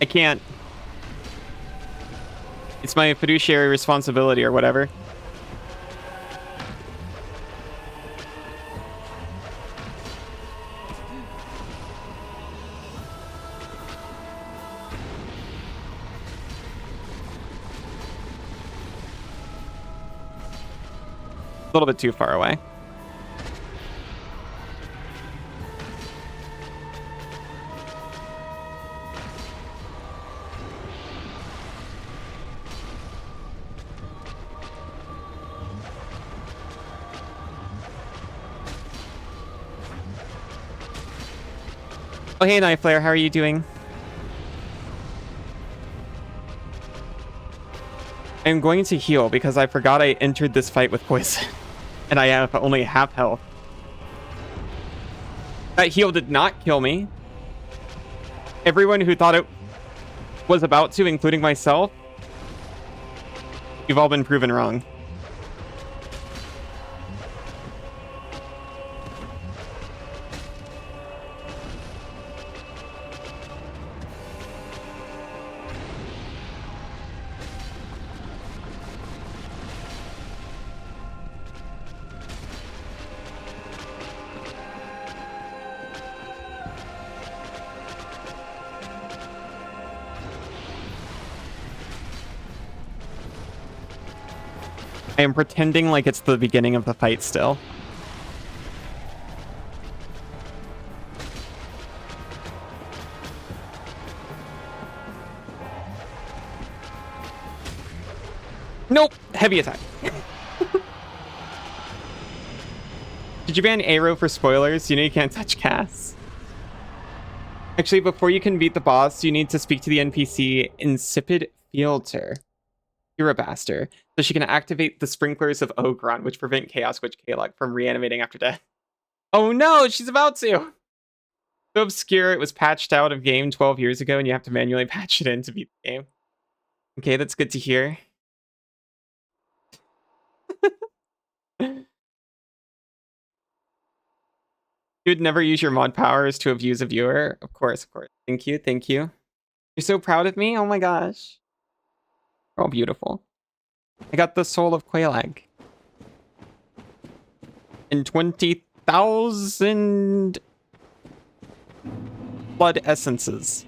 I can't. It's my fiduciary responsibility or whatever. A little bit too far away. Oh, hey, Night Flare, how are you doing? I'm going to heal because I forgot I entered this fight with poison. And I have only half health. That heal did not kill me. Everyone who thought it was about to, including myself, you've all been proven wrong. I am pretending like it's the beginning of the fight still. Nope! Heavy attack. Did you ban Aero for spoilers? You know you can't touch Cass. Actually, before you can beat the boss, you need to speak to the NPC Insipid Filter. You're a bastard. So she can activate the sprinklers of Ogron, which prevent Chaos Witch Kalog from reanimating after death. Oh no, she's about to! So obscure, it was patched out of game 12 years ago, and you have to manually patch it in to beat the game. Okay, that's good to hear. You'd never use your mod powers to abuse a viewer? Of course, of course. Thank you, thank you. You're so proud of me? Oh my gosh. You're all beautiful. I got the soul of Qualag. And 20,000 blood essences.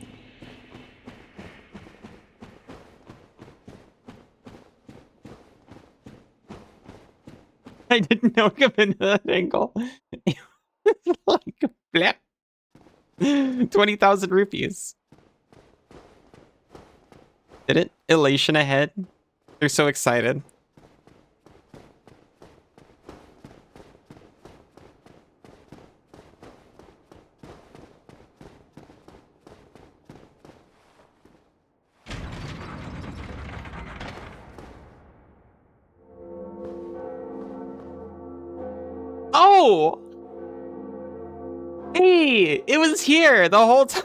I didn't know come into that angle. It was like a blip. 20,000 rupees. Did it? Elation ahead. They're so excited. Oh! Hey! It was here the whole time!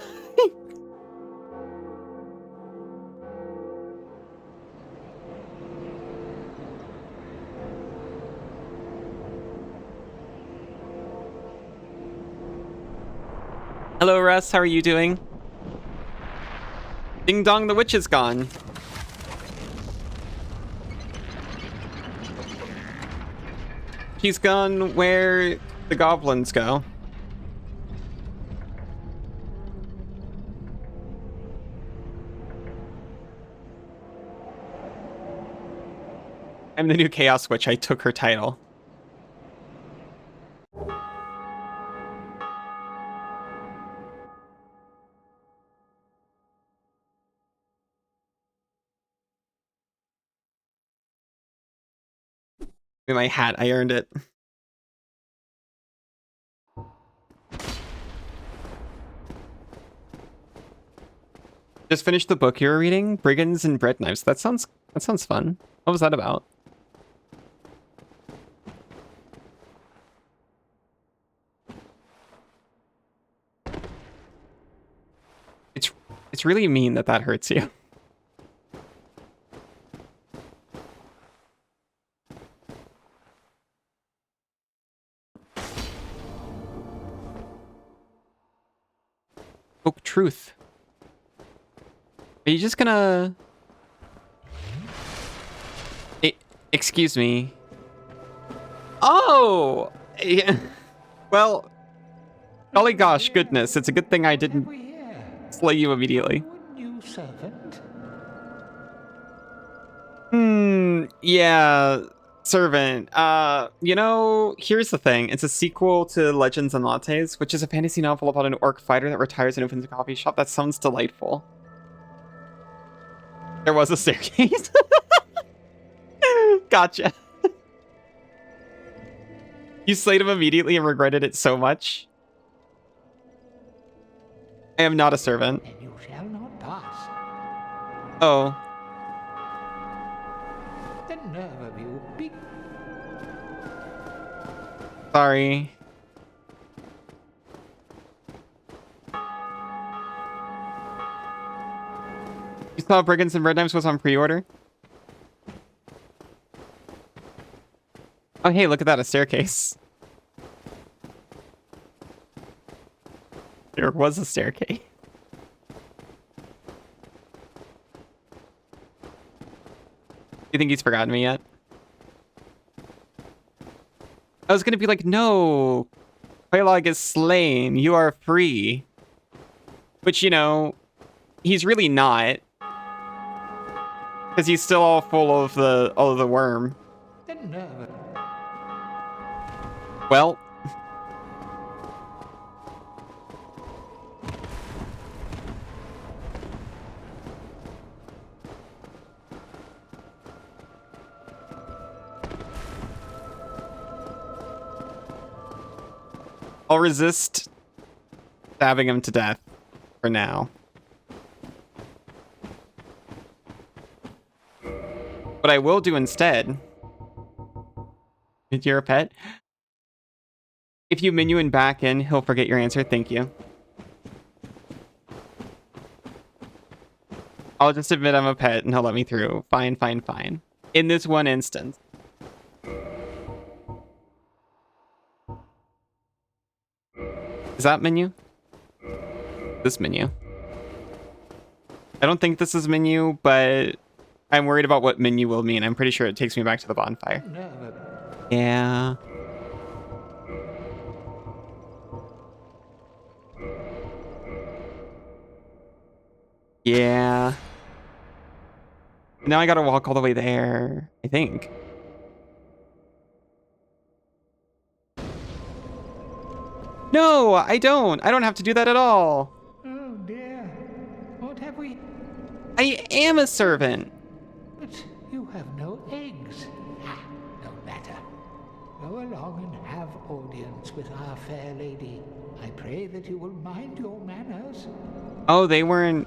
Hello, Russ. How are you doing? Ding dong, the witch is gone. She's gone where the goblins go. I'm the new Chaos Witch. I took her title. In my hat, I earned it. Just finished the book you were reading, Brigands and Bread Knives. That sounds fun. What was that about? It's really mean that hurts you. Spoke truth. Are you just gonna... Excuse me. Oh! Yeah. Well, golly gosh, goodness. It's a good thing I didn't slay you immediately. New servant? Yeah, servant. You know, here's the thing. It's a sequel to Legends and Lattes, which is a fantasy novel about an orc fighter that retires and opens a coffee shop. That sounds delightful. There was a staircase. Gotcha. You slayed him immediately and regretted it so much. I am not a servant. Then you shall not pass. Oh. The nerve of you, big... Sorry. You saw Brigands and Red Knives was on pre-order? Oh, hey, look at that, a staircase. There was a staircase. You think he's forgotten me yet? I was gonna be like, no, Quelaag is slain, you are free. Which, you know, he's really not. Because he's still all full of the worm. The nerve. Well. I'll resist stabbing him to death for now. What I will do instead... You're a pet? If you menu and back in, he'll forget your answer. Thank you. I'll just admit I'm a pet and he'll let me through. Fine, fine, fine. In this one instance. Is that menu? This menu. I don't think this is menu, but I'm worried about what menu will mean. I'm pretty sure it takes me back to the bonfire. Yeah. Yeah. Now I gotta walk all the way there, I think. No, I don't. I don't have to do that at all. Oh dear. What have we... I am a servant. But you have no eggs. Ah, no matter. Go along and have audience with our fair lady. I pray that you will mind your manners. Oh, they weren't...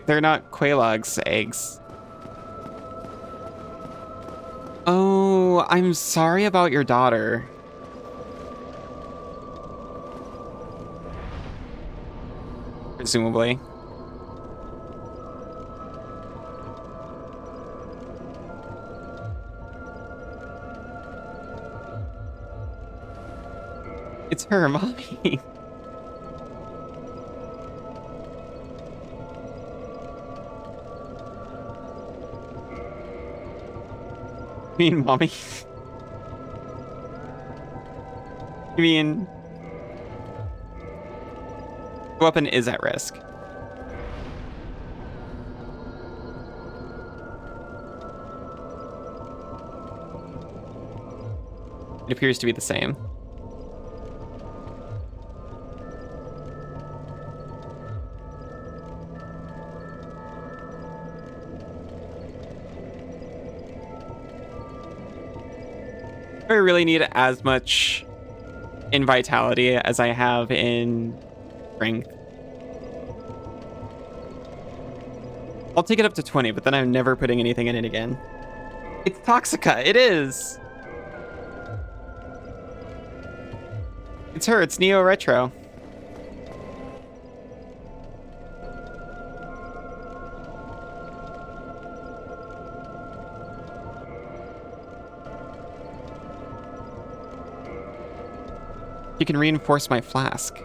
They're not Quelaag's eggs. Oh, I'm sorry about your daughter. Presumably. It's her, mommy. You mean mommy? You mean... The weapon is at risk. It appears to be the same. I really need as much in vitality as I have in strength. I'll take it up to 20, but then I'm never putting anything in it again. It's Toxica. It is. It's her. It's Neo Retro. You can reinforce my flask.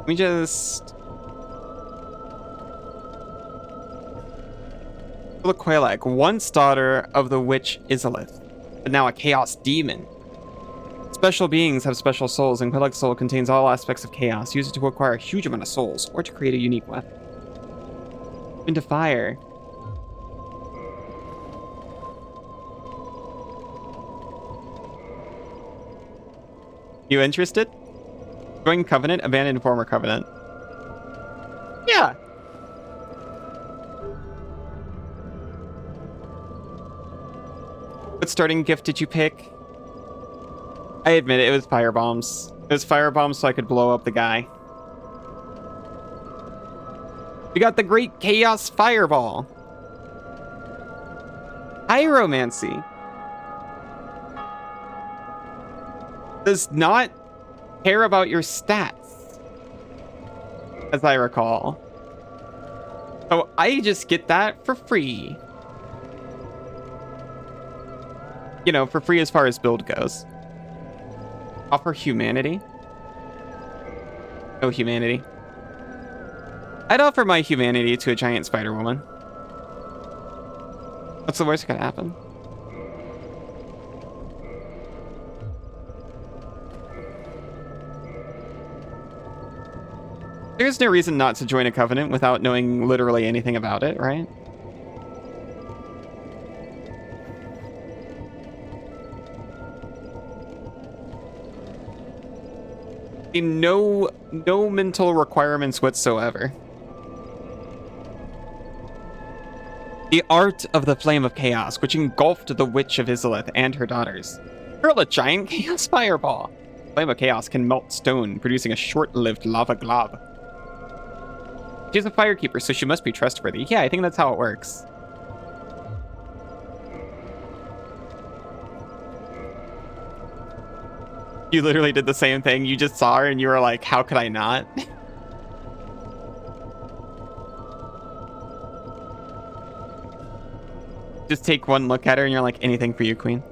Let me just... Quelaag, once daughter of the witch Izalith, but now a chaos demon. Special beings have special souls, and Quelaag's soul contains all aspects of chaos. Use it to acquire a huge amount of souls, or to create a unique weapon. Into fire. You interested? Join Covenant, abandon former Covenant. Yeah. What starting gift did you pick? I admit it was fire bombs. It was fire bombs so I could blow up the guy. We got the Great Chaos Fireball. Pyromancy. Does not care about your stats, as I recall. So I just get that for free. You know, for free as far as build goes. Offer humanity? No humanity. I'd offer my humanity to a giant spider woman. What's the worst that could happen? There's no reason not to join a covenant without knowing literally anything about it, right? No mental requirements whatsoever. The art of the flame of chaos, which engulfed the witch of Izalith and her daughters. Hurl a giant chaos fireball. Flame of chaos can melt stone, producing a short-lived lava glob. She's a firekeeper, so she must be trustworthy. Yeah, I think that's how it works. You literally did the same thing. You just saw her and you were like, how could I not? Just take one look at her and you're like, anything for you, queen.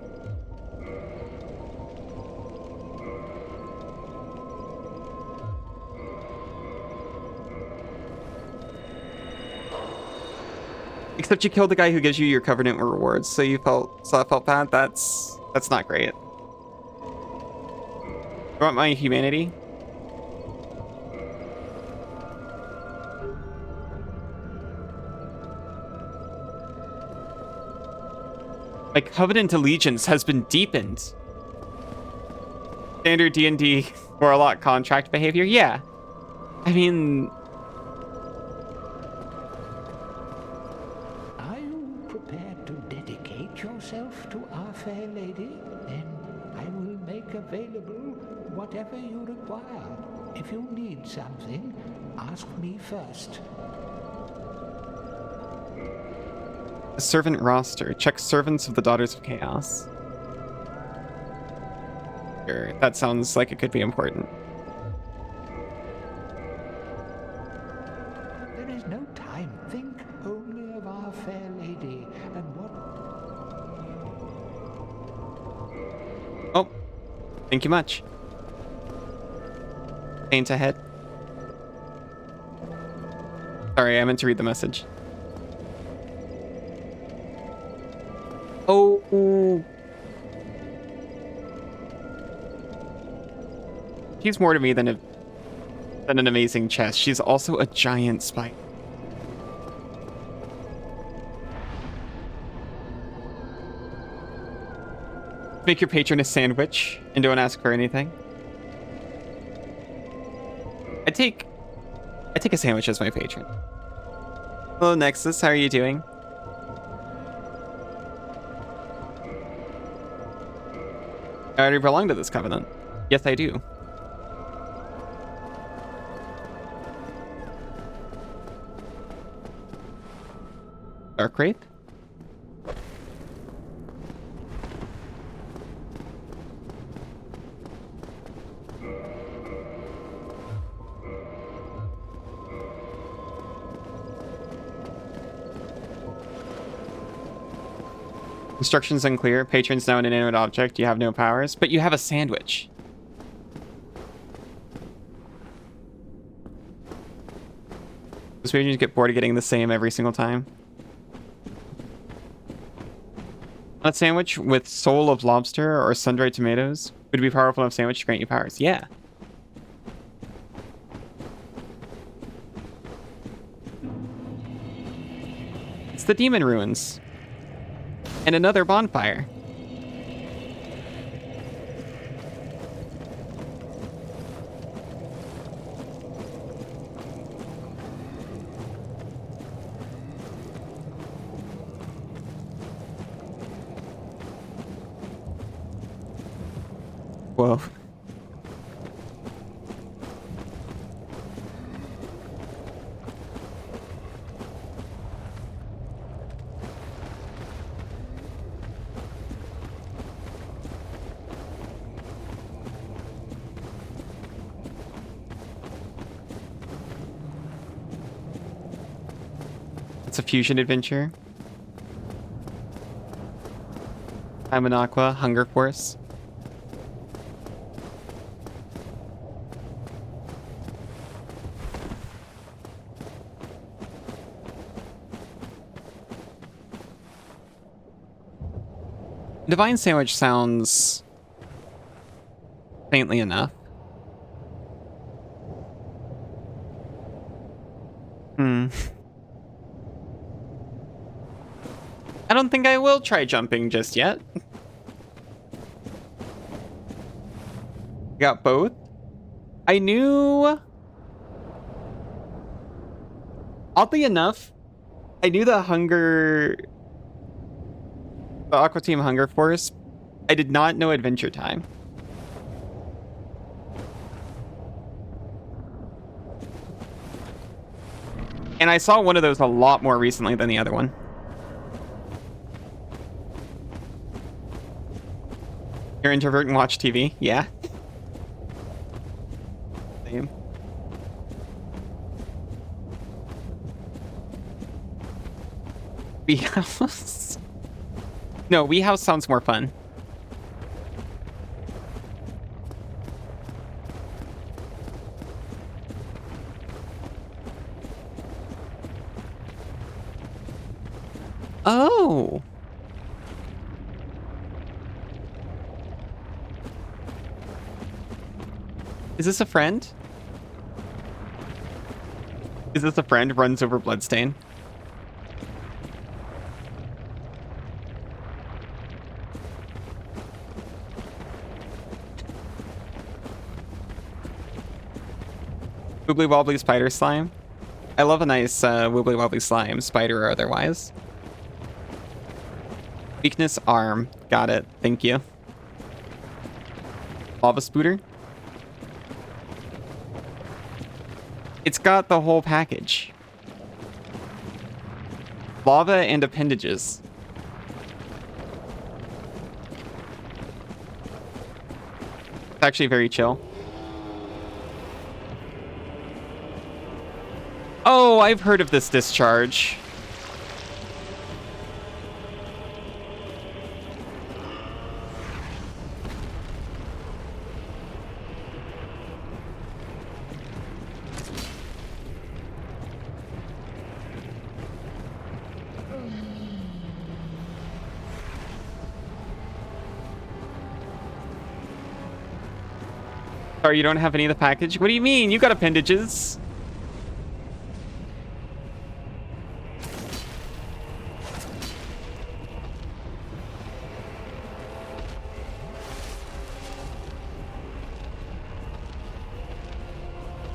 Except you killed the guy who gives you your covenant rewards, so I felt bad. That's not great. You want my humanity? My covenant allegiance has been deepened. Standard D&D warlock contract behavior? Yeah. I mean... Are you prepared to dedicate yourself to our fair lady? Then I will make available whatever you require. If you need something, ask me first. Servant roster. Check servants of the Daughters of Chaos. Sure, that sounds like it could be important. There is no time. Think only of our fair lady and what... Oh, thank you much. Paint ahead. Sorry, I meant to read the message. Oh. She's more to me than an amazing chest. She's also a giant spider. Make your patron a sandwich and don't ask for anything. I take a sandwich as my patron. Hello, Nexus. How are you doing? I already belong to this covenant. Yes, I do. Dark Wraith? Instructions unclear. Patron's now an inanimate object. You have no powers, but you have a sandwich. Most patrons get bored of getting the same every single time. A sandwich with soul of lobster or sun-dried tomatoes would be a powerful enough sandwich to grant you powers. Yeah. It's the demon ruins. And another bonfire. Whoa. It's a fusion adventure. I'm an Aqua, Hunger Force. Divine Sandwich sounds faintly enough. I don't think I will try jumping just yet. Got both. I knew... Oddly enough, I knew the Aqua Team Hunger Force. I did not know Adventure Time. And I saw one of those a lot more recently than the other one. You're introvert and watch TV? Yeah. Same. Wii House? No, Wii House sounds more fun. Oh. Is this a friend? Is this a friend? Runs over Bloodstain. Wibbly wobbly spider slime. I love a nice wibbly wobbly slime, spider or otherwise. Weakness arm. Got it. Thank you. Lava spooter. It's got the whole package. Lava and appendages. It's actually very chill. Oh, I've heard of this discharge. Sorry, you don't have any of the package? What do you mean? You got appendages.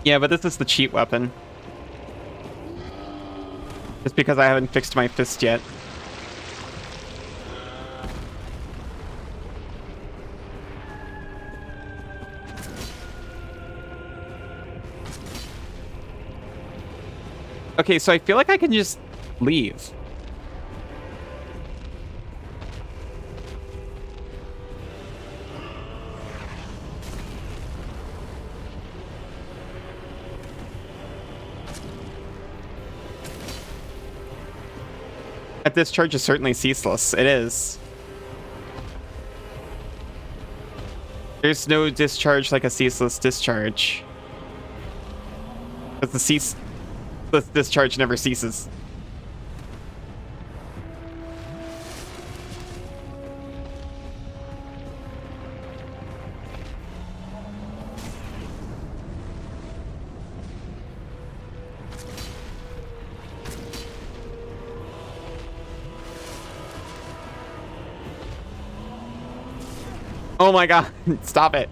Yeah, but this is the cheat weapon. Just because I haven't fixed my fist yet. Okay, so I feel like I can just leave. That discharge is certainly ceaseless. It is. There's no discharge like a ceaseless discharge. But the This discharge never ceases. Oh my god, stop it.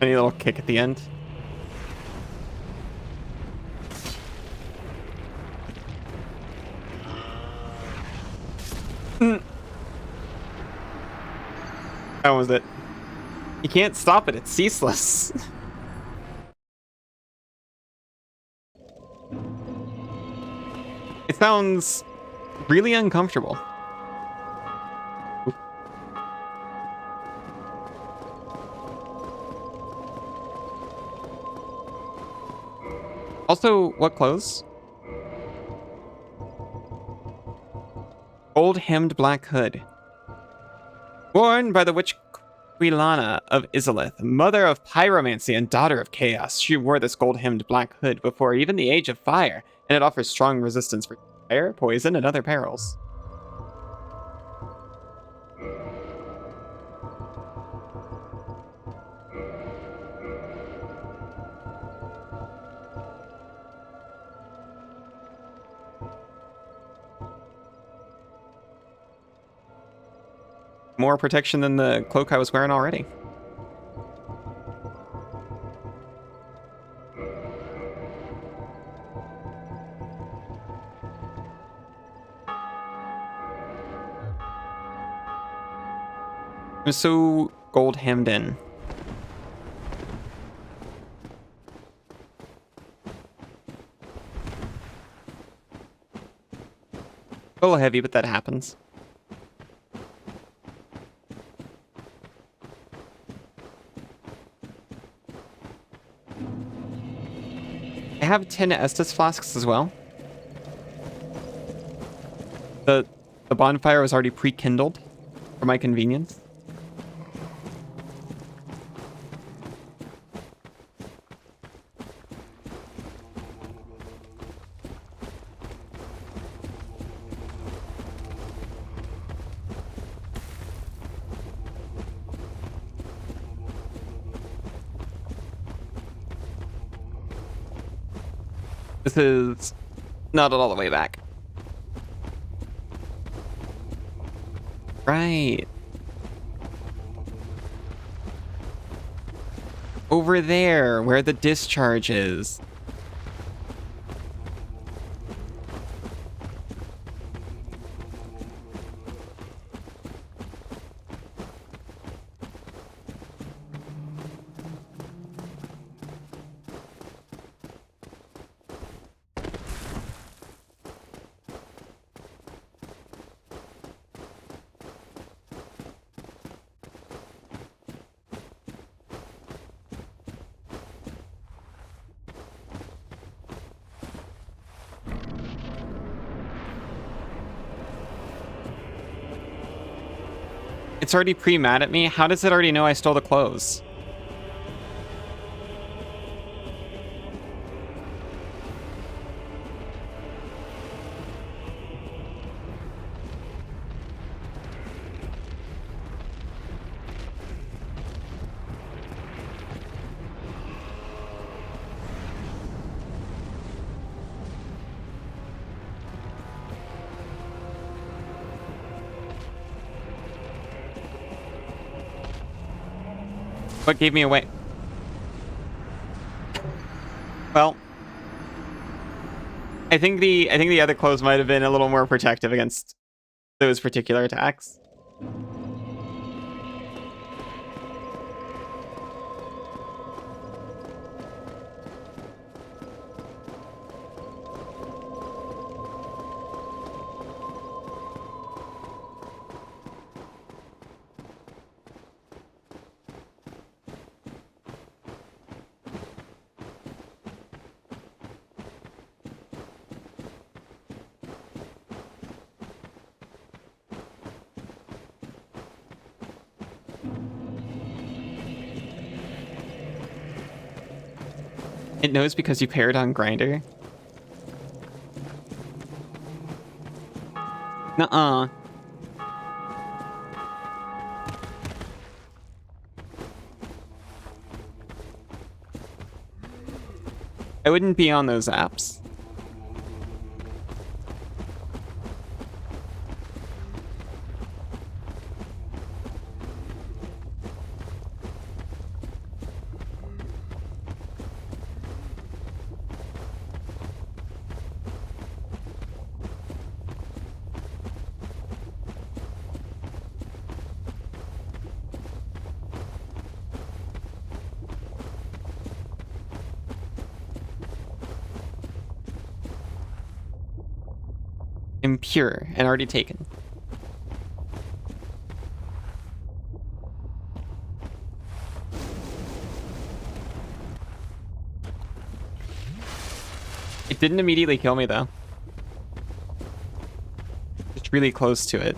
I need a little kick at the end. That was it. You can't stop it. It's ceaseless. It sounds really uncomfortable. Also, what clothes? Gold hemmed black hood. Worn by the witch Quilana of Izalith, mother of pyromancy and daughter of chaos. She wore this gold hemmed black hood before even the age of fire, and it offers strong resistance for fire, poison, and other perils. More protection than the cloak I was wearing already. I'm so gold hemmed in. A little heavy, but that happens. I have 10 Estus flasks as well. The bonfire was already pre-kindled for my convenience. This is not all the way back. Right. Over there, where the discharge is. It's already pre-mad at me? How does it already know I stole the clothes? What gave me away? Well, I think the other clothes might have been a little more protective against those particular attacks. It knows because you paired on Grinder. Nuh-uh. I wouldn't be on those apps. Impure and already taken. It didn't immediately kill me though. It's really close to it.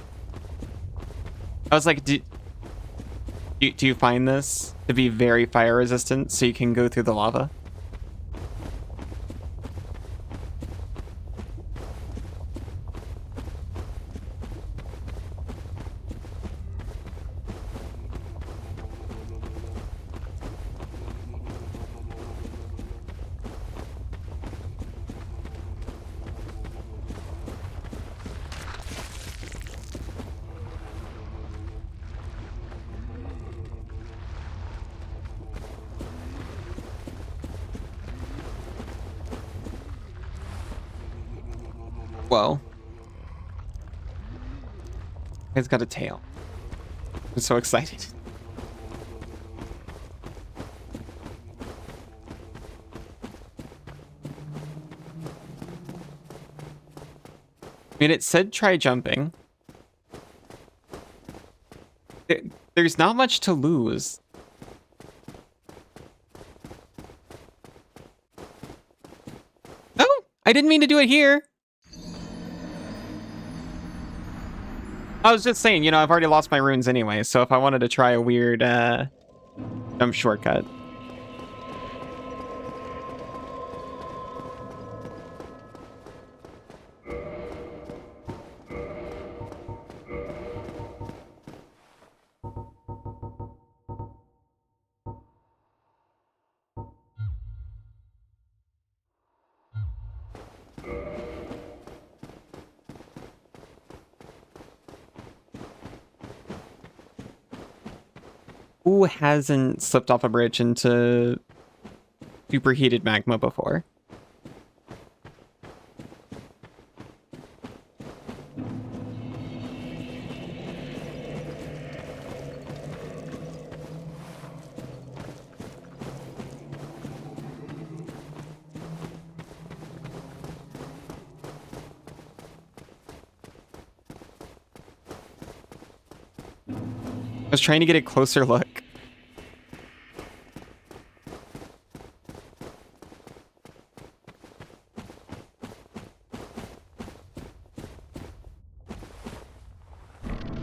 I was like, do you find this to be very fire resistant so you can go through the lava? Whoa. It's got a tail. I'm so excited. I mean, it said try jumping. There's not much to lose. Oh, I didn't mean to do it here. I was just saying, you know, I've already lost my runes anyway, so if I wanted to try a weird jump shortcut. Who hasn't slipped off a bridge into superheated magma before? I was trying to get a closer look.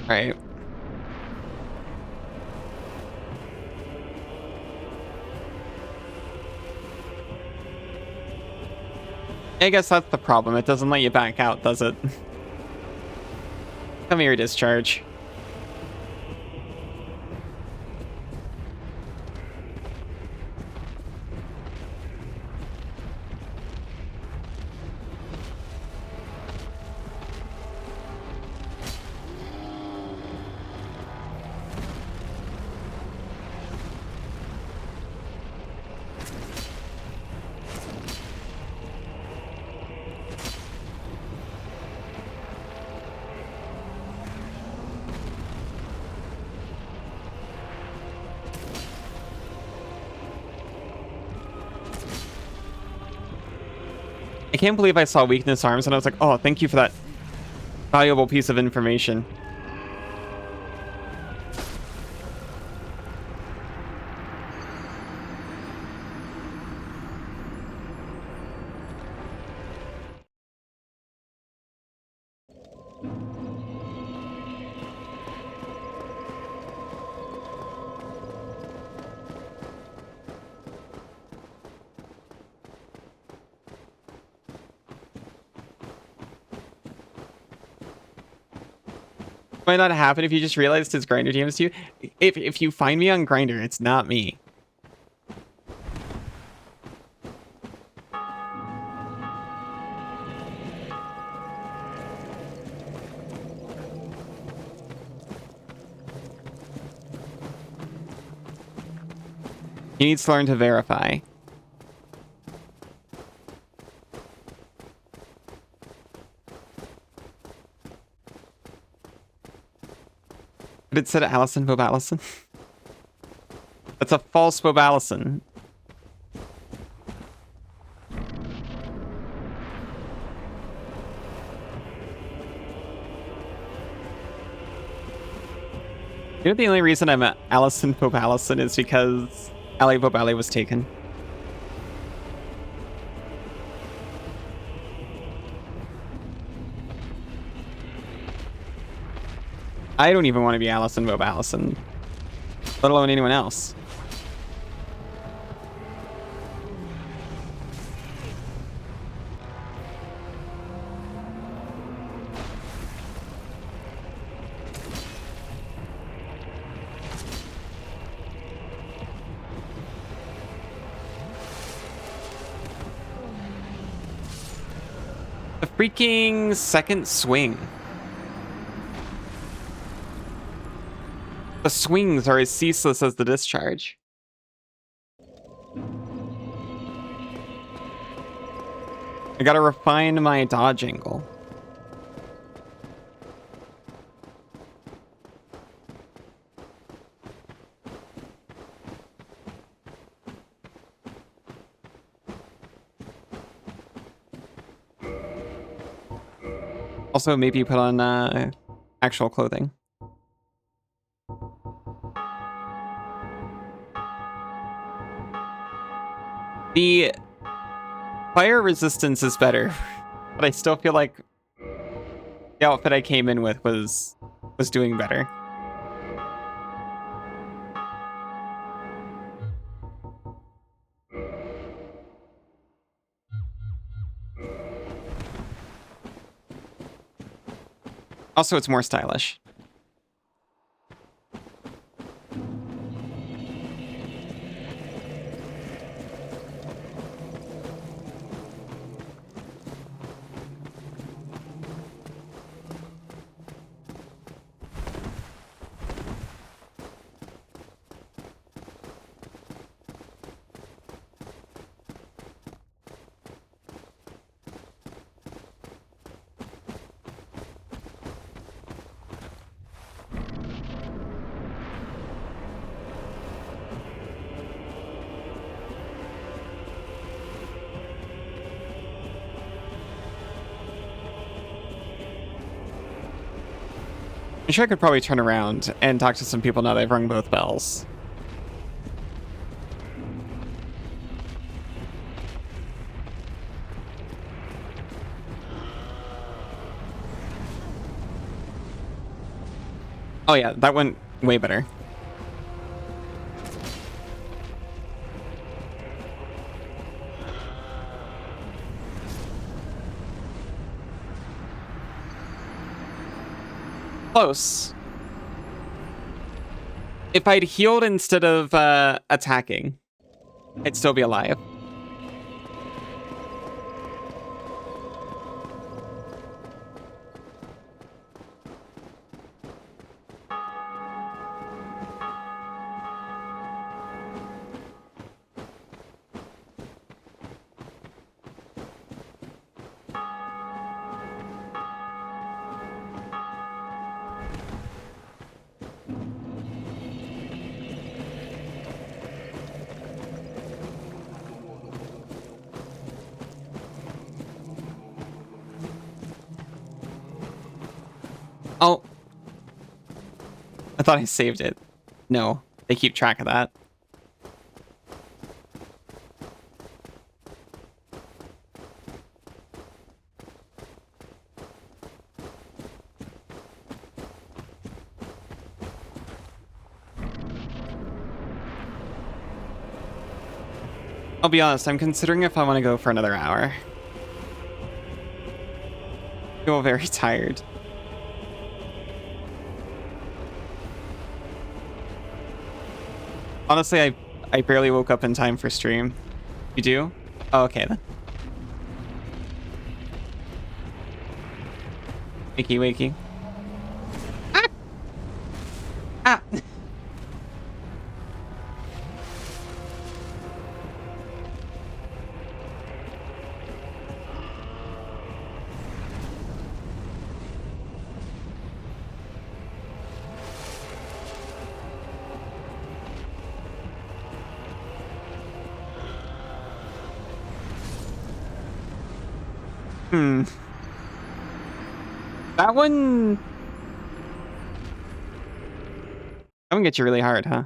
Right. I guess that's the problem. It doesn't let you back out, does it? Come here, discharge. I can't believe I saw weakness arms and I was like, oh, thank you for that valuable piece of information. Might not happen if you just realized his grinder DMs to you. If you find me on Grinder, it's not me. He needs to learn to verify. But it said Allison Bob Allison. That's a false Bob Allison. You know the only reason I'm at Allison Bob Allison is because Ali Bob Ali was taken. I don't even want to be Allison Bob Allison, let alone anyone else. The freaking second swing. The swings are as ceaseless as the discharge. I gotta refine my dodge angle. Also, maybe put on actual clothing. The fire resistance is better, but I still feel like the outfit I came in with was doing better. Also, it's more stylish. I'm sure I could probably turn around and talk to some people now that I've rung both bells. Oh yeah, that went way better. Close. If I'd healed instead of attacking, I'd still be alive. Oh. I thought I saved it. No, they keep track of that. I'll be honest, I'm considering if I want to go for another hour. I feel very tired. Honestly, I barely woke up in time for stream. You do? Oh, okay then. Wakey, wakey. Ah! Ah! Hmm. That one gets you really hard, huh?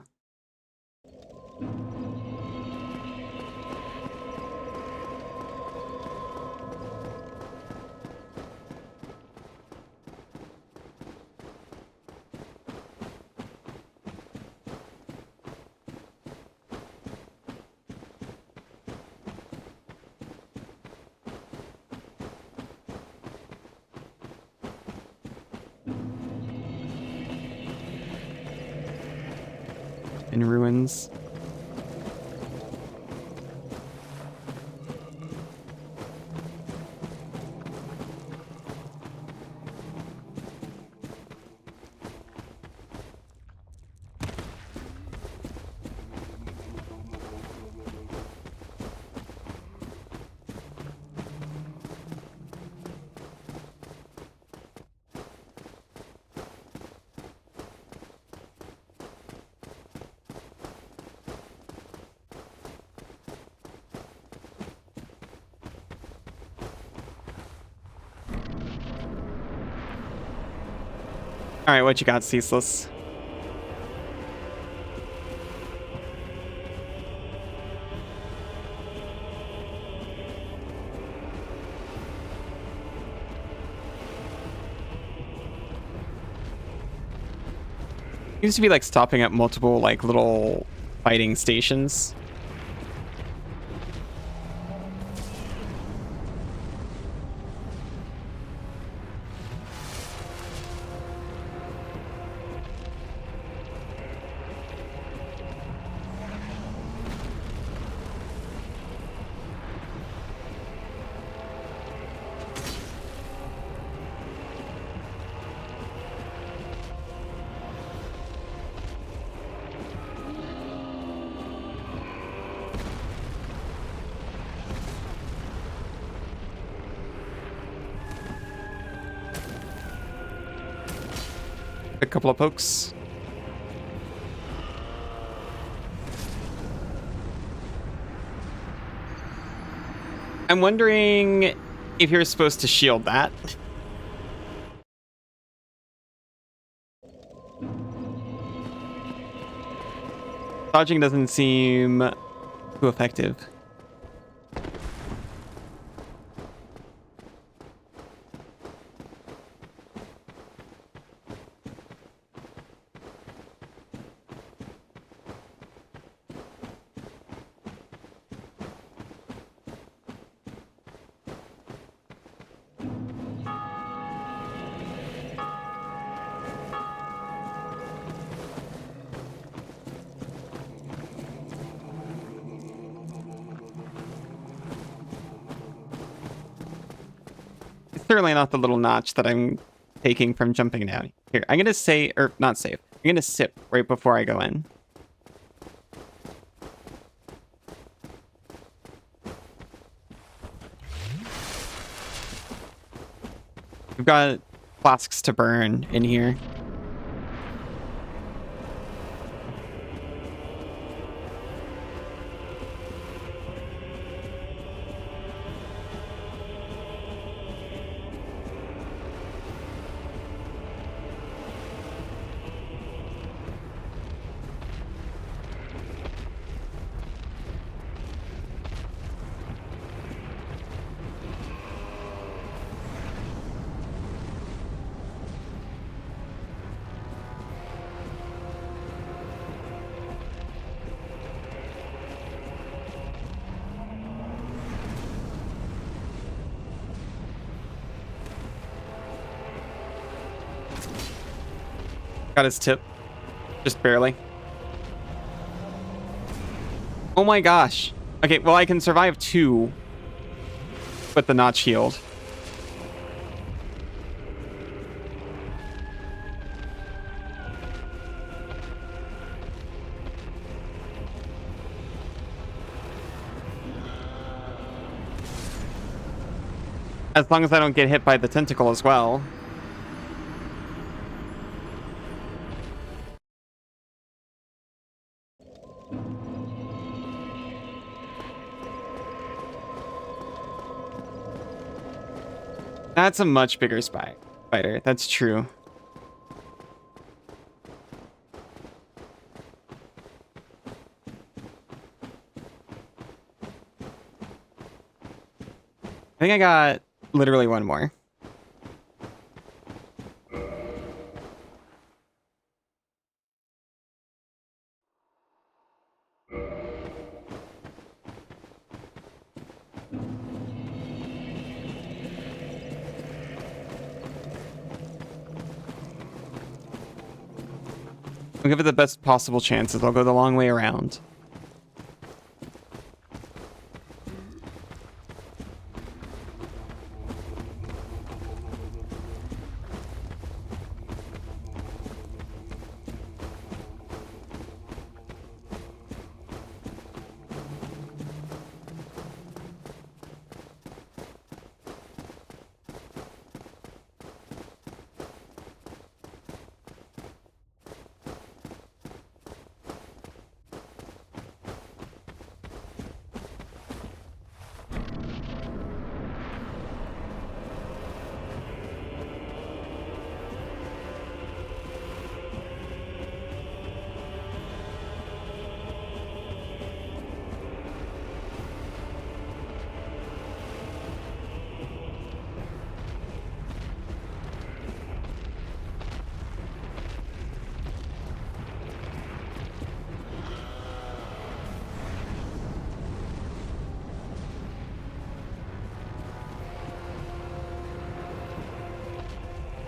In ruins. All right, what you got, Ceaseless? Seems to be like stopping at multiple like little fighting stations. A couple of pokes. I'm wondering if you're supposed to shield that. Dodging doesn't seem too effective. It's certainly not the little notch that I'm taking from jumping down. Here, I'm gonna say, or not save. I'm gonna sip right before I go in. We've got flasks to burn in here. Got his tip. Just barely. Oh my gosh. Okay, well, I can survive 2 with the not shield. As long as I don't get hit by the tentacle as well. That's a much bigger spider. That's true. I think I got literally 1 more. I'll give it the best possible chances. I'll go the long way around.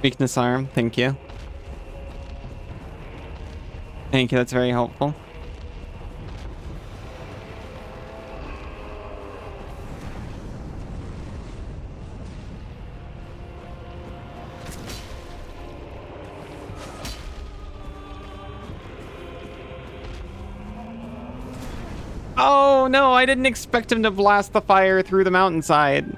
Weakness arm, thank you. Thank you, that's very helpful. Oh no, I didn't expect him to blast the fire through the mountainside.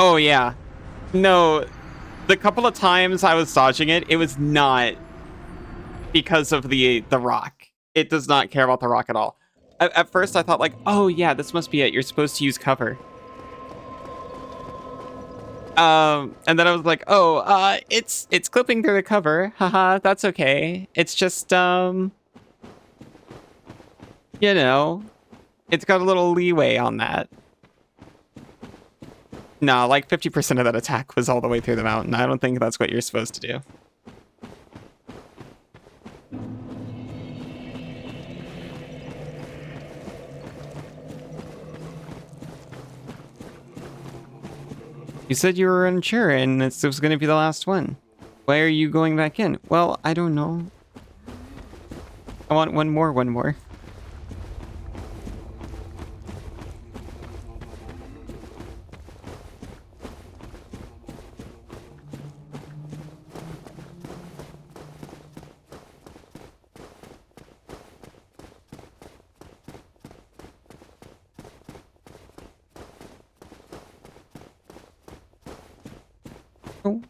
Oh yeah. No, the couple of times I was dodging it, it was not because of the rock. It does not care about the rock at all. At first I thought like, oh yeah, this must be it. You're supposed to use cover. And then I was like, oh, it's clipping through the cover. Haha, that's okay. It's just, you know, it's got a little leeway on that. No, like 50% of that attack was all the way through the mountain. I don't think that's what you're supposed to do. You said you were unsure and this was going to be the last one. Why are you going back in? Well, I don't know. I want one more. Oh.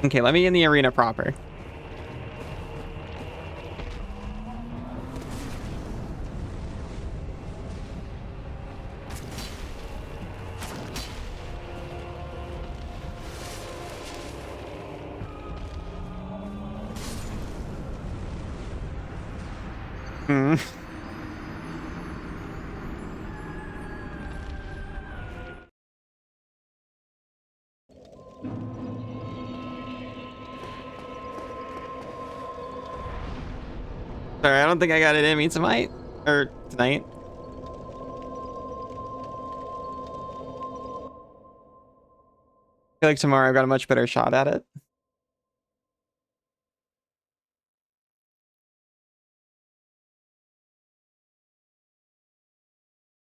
Okay, let me in the arena proper. Hmm. Sorry, I don't think I got it in me tonight. Or tonight. I feel like tomorrow I've got a much better shot at it.